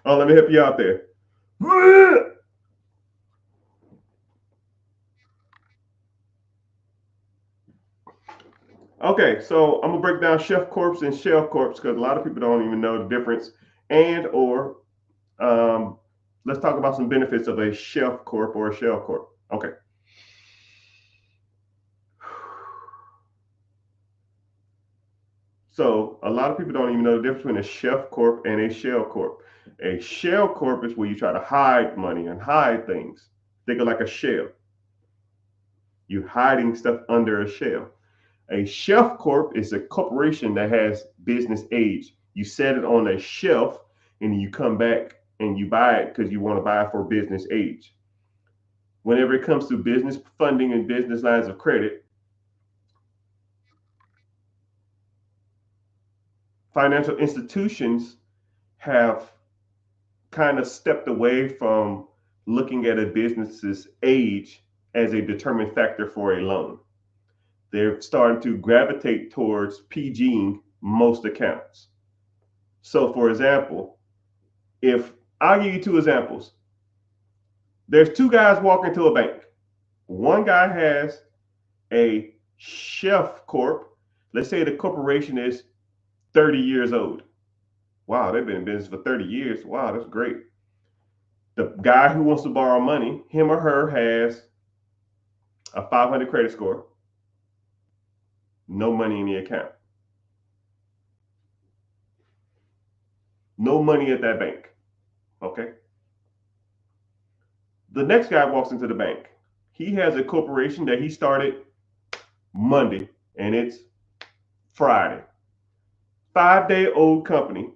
Oh, let me help you out there. Okay, so I'm gonna break down chef corps and shell corps because a lot of people don't even know the difference. And or let's talk about some benefits of a chef corp or a shell corp. Okay. So a lot of people don't even know the difference between a chef corp and a shell corp. A shell corp is where you try to hide money and hide things. Think of like a shell. You're hiding stuff under a shell. A shelf corp is a corporation that has business age. You set it on a shelf and you come back and you buy it because you want to buy it for business age. Whenever it comes to business funding and business lines of credit, financial institutions have kind of stepped away from looking at a business's age as a determined factor for a loan. They're starting to gravitate towards PGing most accounts. So, for example, if I'll give you two examples, there's two guys walking to a bank. One guy has a chef corp. Let's say the corporation is 30 years old. Wow, they've been in business for 30 years. Wow, that's great. The guy who wants to borrow money, him or her has a 500 credit score, no money in the account, no money at that bank. Okay. The next guy walks into the bank. He has a corporation that he started Monday and it's Friday. 5-day old company.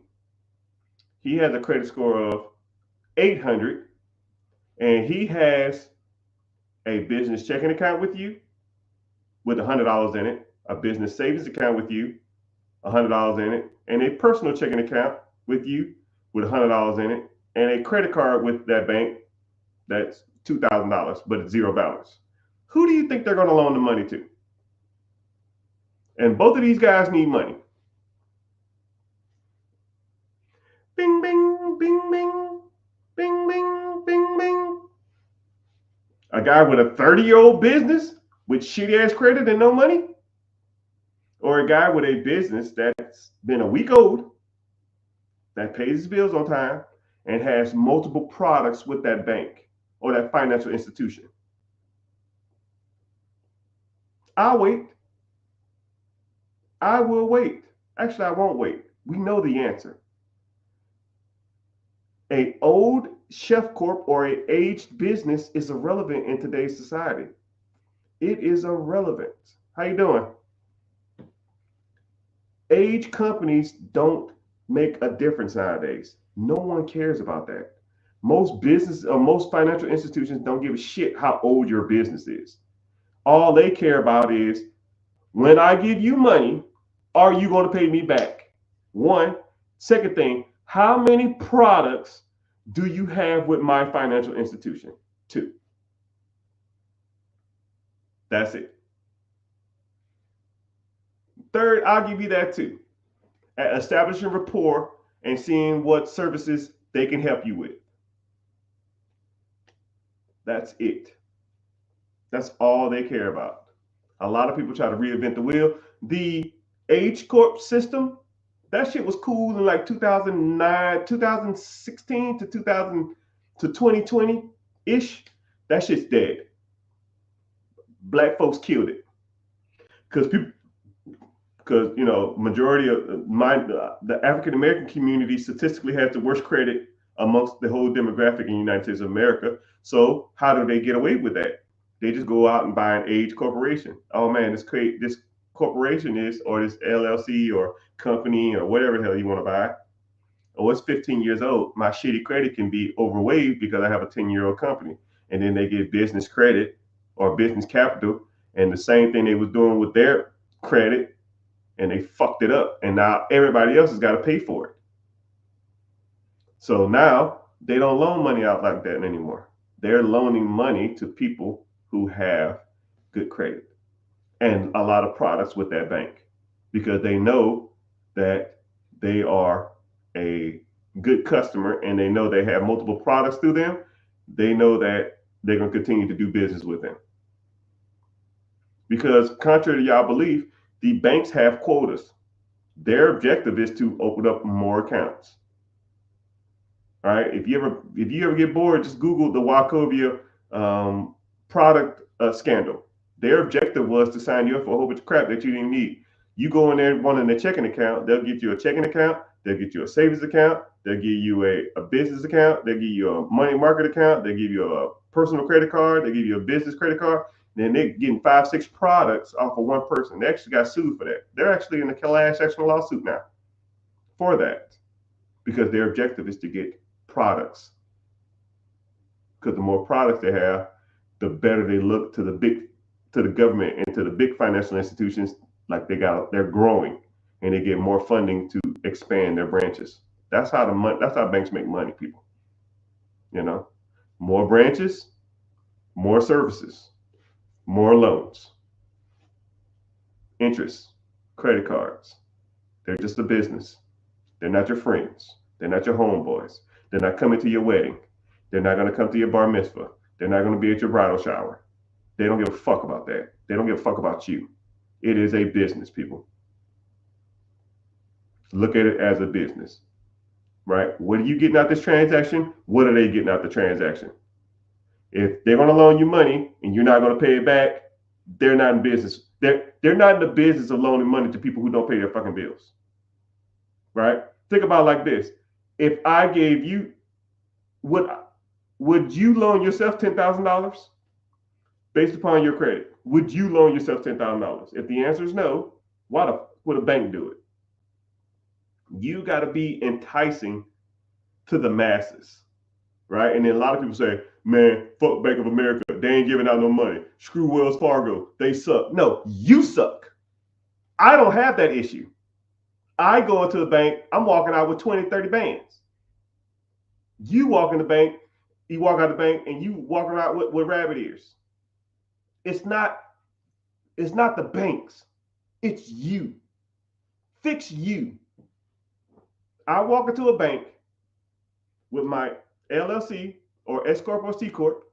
He has a credit score of 800 and he has a business checking account with you with $100 in it, a business savings account with you, $100 in it, and a personal checking account with you with $100 in it, and a credit card with that bank that's $2,000, but it's zero balance. Who do you think they're going to loan the money to? And both of these guys need money. Bing, bing, bing, bing, bing, bing, bing, bing. A guy with a 30-year-old business with shitty ass credit and no money? Or a guy with a business that's been a week old, that pays his bills on time, and has multiple products with that bank or that financial institution? I'll wait. I will wait. Actually, I won't wait. We know the answer. A old chef corp or a aged business is irrelevant in today's society. It is irrelevant. How you doing? Age companies don't make a difference nowadays. No one cares about that. Most business or most financial institutions don't give a shit how old your business is. All they care about is when I give you money, are you going to pay me back? One. Second thing, how many products do you have with my financial institution? Two. That's it. Third, I'll give you that too. At establishing rapport and seeing what services they can help you with. That's it. That's all they care about. A lot of people try to reinvent the wheel. The Age Corp system, that shit was cool in like 2009, 2016 to 2000 to 2020 ish. That shit's dead. Black folks killed it because people, because majority of the African American community statistically has the worst credit amongst the whole demographic in the United States of America. So how do they get away with that? They just go out and buy an age corporation. Oh man, this corporation is, or this LLC or company or whatever the hell you want to buy. Oh, it's 15 years old. My shitty credit can be overweight because I have a 10-year-old company. And then they get business credit or business capital. And the same thing they was doing with their credit, and they fucked it up. And now everybody else has got to pay for it. So now they don't loan money out like that anymore. They're loaning money to people who have good credit and a lot of products with that bank because they know that they are a good customer and they know they have multiple products through them. They know that they're going to continue to do business with them. Because contrary to y'all belief, the banks have quotas. Their objective is to open up more accounts. All right. If you ever get bored, just Google the Wachovia product scandal. Their objective was to sign you up for a whole bunch of crap that you didn't need. You go in there wanting a checking account, they'll get you a checking account, they'll get you a savings account, they'll give you a business account, they'll give you a money market account, they'll give you a personal credit card, they'll give you a business credit card. Then they're getting 5-6 products off of one person. They actually got sued for that. They're actually in a class action lawsuit now for that because their objective is to get products. Because the more products they have, the better they look to the government and to the big financial institutions. Like they're growing and they get more funding to expand their branches. That's how banks make money, people. More branches, more services, more loans, interest, credit cards. They're just a business. They're not your friends. They're not your homeboys. They're not coming to your wedding. They're not going to come to your bar mitzvah. They're not going to be at your bridal shower. They don't give a fuck about that. They don't give a fuck about you. It is a business, people. Look at it as a business, right? What are you getting out this transaction? What are they getting out the transaction? If they're going to loan you money and you're not going to pay it back, they're not in business. They're not in the business of loaning money to people who don't pay their fucking bills, right? Think about it like this. If I gave you, would you loan yourself $10,000 based upon your credit? Would you loan yourself $10,000? If the answer is no, why would a bank do it? You got to be enticing to the masses, right? And then a lot of people say, man, fuck Bank of America. They ain't giving out no money. Screw Wells Fargo. They suck. No, you suck. I don't have that issue. I go into the bank, I'm walking out with 20, 30 bands. You walk in the bank, you walk out the bank, and you walking out with rabbit ears. It's not the banks. It's you. Fix you. I walk into a bank with my LLC or S Corp or C Corp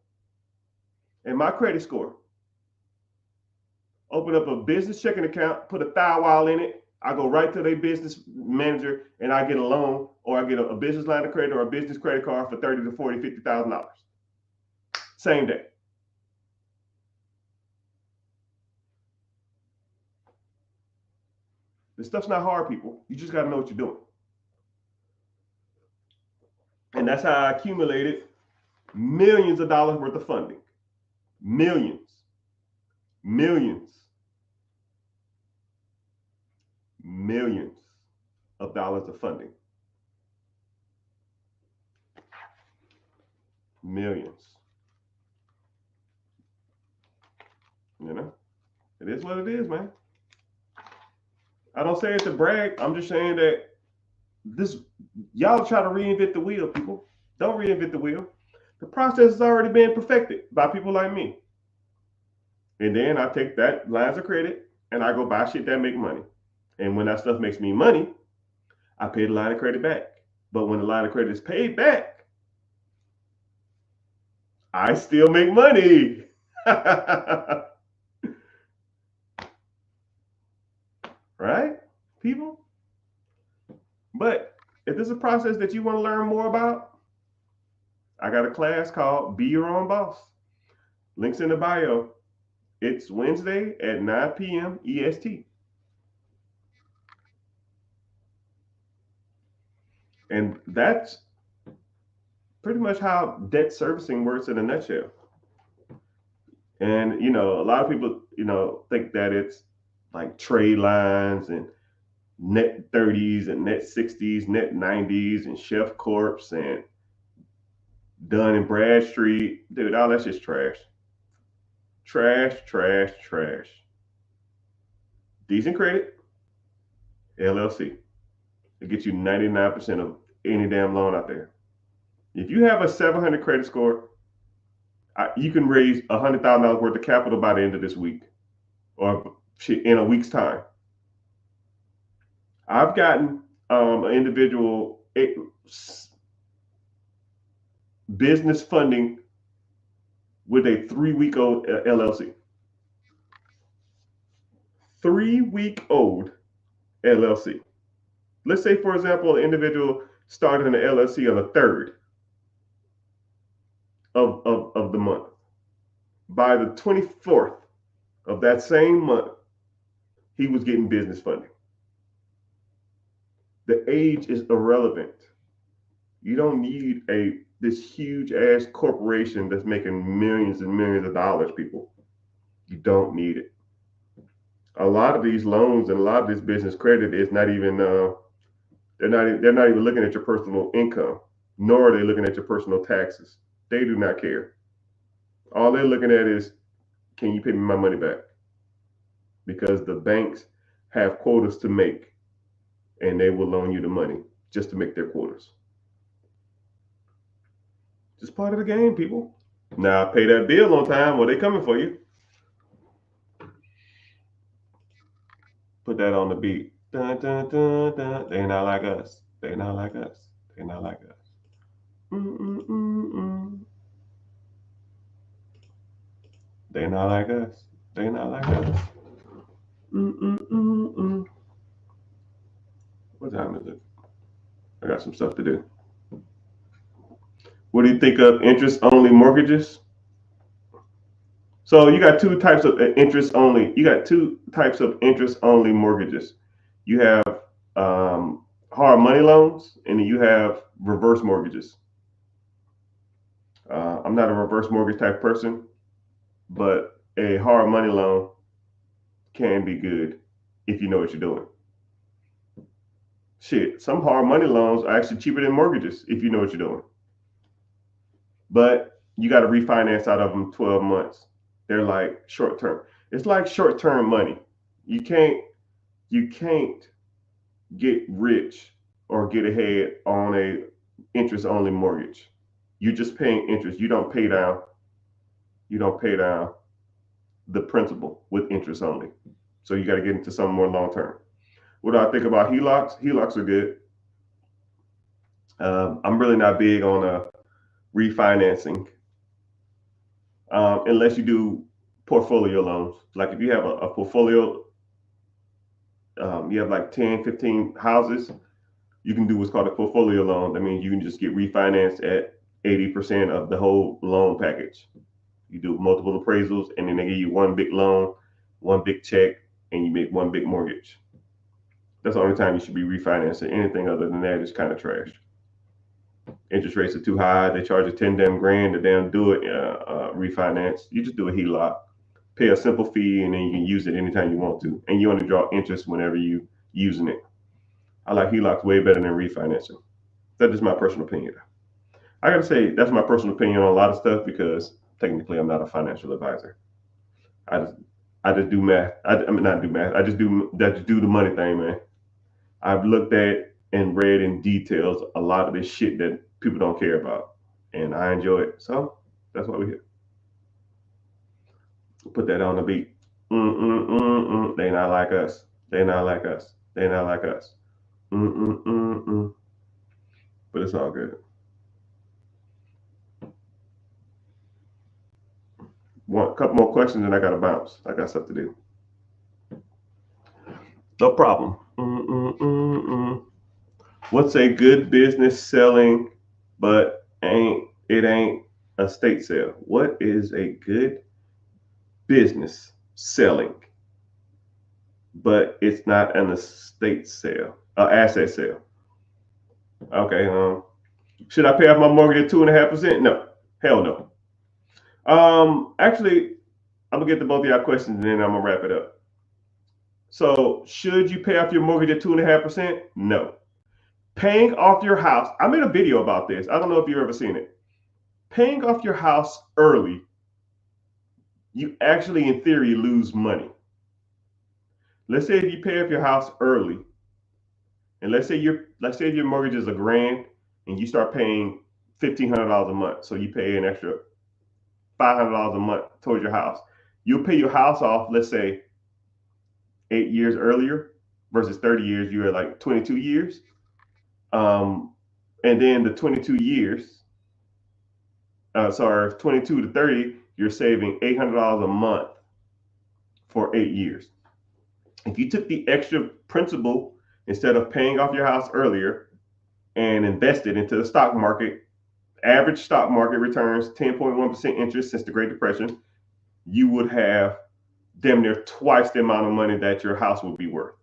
and my credit score. Open up a business checking account, put a thou in it. I go right to their business manager and I get a loan or I get a business line of credit or a business credit card for $30,000 to $40,000, $50,000. Same day. This stuff's not hard, people. You just got to know what you're doing. And that's how I accumulated millions of dollars worth of funding. Millions of dollars of funding. Millions. It is what it is, man. I don't say it to brag. I'm just saying that y'all try to reinvent the wheel, people. Don't reinvent the wheel. The process has already been perfected by people like me. And then I take that lines of credit and I go buy shit that make money. And when that stuff makes me money, I pay the line of credit back. But when the line of credit is paid back, I still make money. Right? people. But if this is a process that you want to learn more about, I got a class called Be Your Own Boss. Links in the bio. It's Wednesday at 9 p.m. EST. And that's pretty much how debt servicing works in a nutshell. And a lot of people, think that it's like trade lines and net 30s and net 60s, net 90s and Chef Corps and Dun and Bradstreet. Dude, all that's just trash. Trash, trash, trash. Decent credit, LLC. It gets you 99% of any damn loan out there. If you have a 700 credit score, you can raise $100,000 worth of capital by the end of this week or in a week's time. I've gotten an individual business funding with a 3-week-old LLC. 3-week-old LLC. Let's say, for example, an individual started an LLC on the 3rd of the month. By the 24th of that same month, he was getting business funding. The age is irrelevant. You don't need this huge ass corporation that's making millions and millions of dollars, people. You don't need it. A lot of these loans and a lot of this business credit is not even they're not even looking at your personal income, nor are they looking at your personal taxes. They do not care. All they're looking at is, can you pay me my money back? Because the banks have quotas to make, and they will loan you the money just to make their quotas. Just part of the game, people. Now pay that bill on time or they coming for you. Put that on the beat. Dun, dun, dun, dun. They not like us. They not like us. They not like us. They not like us. They not like us. What time is it? I got some stuff to do. What do you think of interest-only mortgages? So you got two types of interest-only. You got two types of interest-only mortgages. You have hard money loans, and then you have reverse mortgages. I'm not a reverse mortgage type person, but a hard money loan can be good if you know what you're doing. Shit, some hard money loans are actually cheaper than mortgages if you know what you're doing. But you got to refinance out of them 12 months. They're like short term. It's like short term money. You can't get rich or get ahead on a interest only mortgage. You're just paying interest. You don't pay down the principal with interest only. So you got to get into something more long term. What do I think about HELOCs? HELOCs are good. I'm really not big on refinancing unless you do portfolio loans. Like if you have a portfolio, you have like 10, 15 houses, you can do what's called a portfolio loan. That means you can just get refinanced at 80% of the whole loan package. You do multiple appraisals, and then they give you one big loan, one big check, and you make one big mortgage. That's the only time you should be refinancing. Anything other than that is kind of trash. Interest rates are too high. They charge you 10 damn grand to damn do it refinance. You just do a HELOC, pay a simple fee, and then you can use it anytime you want to. And you only draw interest whenever you using it. I like HELOCs way better than refinancing. That's just my personal opinion. I gotta say that's my personal opinion on a lot of stuff because technically I'm not a financial advisor. I just do math. I mean not do math. I just do the money thing, man. I've looked at and read in details a lot of this shit that people don't care about, and I enjoy it. So that's why we're here. Put that on the beat. They not like us. They not like us. They not like us. But it's all good. One couple more questions and I gotta bounce. I got stuff to do. No problem. Mm-mm-mm-mm. What's a good business selling, but ain't a state sale? What is a good business selling, but it's not an estate sale, asset sale? Okay. Should I pay off my mortgage at 2.5%? No. Hell no. Actually, I'm gonna get to both of y'all questions and then I'm gonna wrap it up. So, should you pay off your mortgage at 2.5%? No. Paying off your house. I made a video about this. I don't know if you've ever seen it. Paying off your house early, you actually, in theory, lose money. Let's say if you pay off your house early, and let's say your mortgage is $1,000, and you start paying $1,500 a month. So you pay an extra $500 a month towards your house. You'll pay your house off, let's say, 8 years earlier versus 30 years. You're at like 22 years. And then the 22 years, 22 to 30, you're saving $800 a month for 8 years. If you took the extra principal instead of paying off your house earlier and invested into the stock market, average stock market returns 10.1% interest since the Great Depression, you would have damn near twice the amount of money that your house would be worth.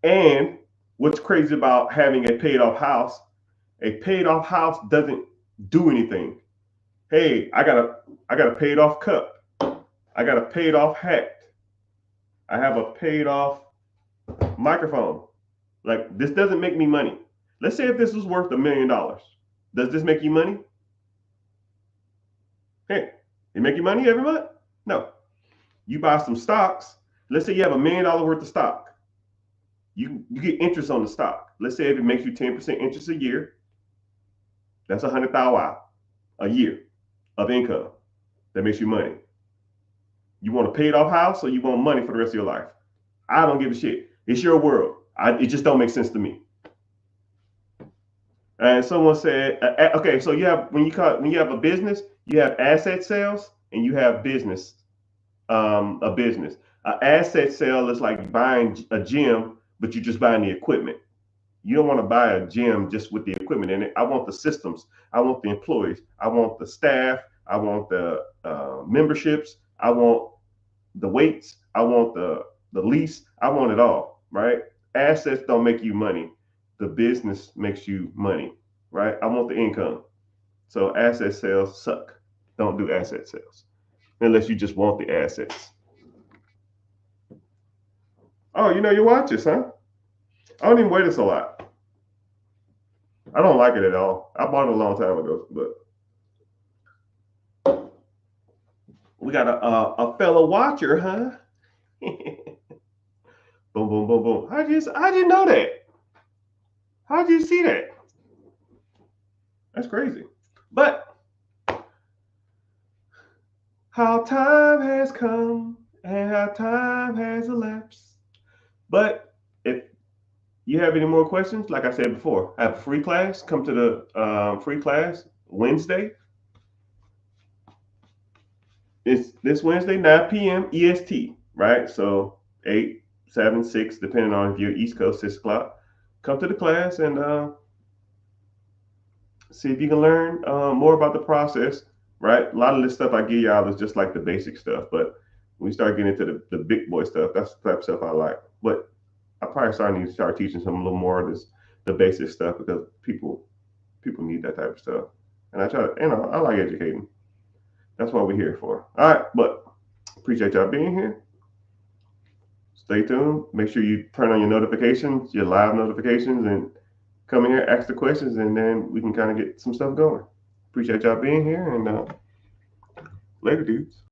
And what's crazy about having a paid off house doesn't do anything. Hey, I got a paid off cup. I got a paid off hat. I have a paid off microphone. Like, this doesn't make me money. Let's say if this was worth $1 million, does this make you money? Hey, it make you money every month? No. You buy some stocks. Let's say you have $1 million worth of stock. You get interest on the stock. Let's say if it makes you 10% interest a year, that's $100,000 a year of income. That makes you money. You want a paid off house or you want money for the rest of your life? I don't give a shit. It's your world. It just don't make sense to me. And someone said, okay, so you have when you have a business, you have asset sales and you have business. A business. An asset sale is like buying a gym, but you're just buying the equipment. You don't want to buy a gym just with the equipment in it. I want the systems. I want the employees. I want the staff. I want the memberships. I want the weights. I want the lease. I want it all, right? Assets don't make you money. The business makes you money, right? I want the income. So asset sales suck. Don't do asset sales unless you just want the assets. Oh, you know your watches, huh? I don't even wear this a lot. I don't like it at all. I bought it a long time ago, but we got a fellow watcher, huh? Boom, boom, boom, boom. I didn't know that. How'd you see that? That's crazy. But how time has come and how time has elapsed. But if you have any more questions, like I said before, I have a free class. Come to the free class Wednesday. It's this Wednesday, 9 p.m. EST, right? So 8, 7, 6, depending on if you're East Coast, 6 o'clock. Come to the class and see if you can learn more about the process, right? A lot of this stuff I give y'all is just like the basic stuff, but when we start getting into the big boy stuff, that's the type of stuff I like. But I probably need to start teaching some a little more of this, the basic stuff, because people need that type of stuff. And I try to, I like educating. That's what we're here for. All right, but appreciate y'all being here. Stay tuned. Make sure you turn on your notifications, your live notifications, and come in here, ask the questions, and then we can kind of get some stuff going. Appreciate y'all being here, and later, dudes.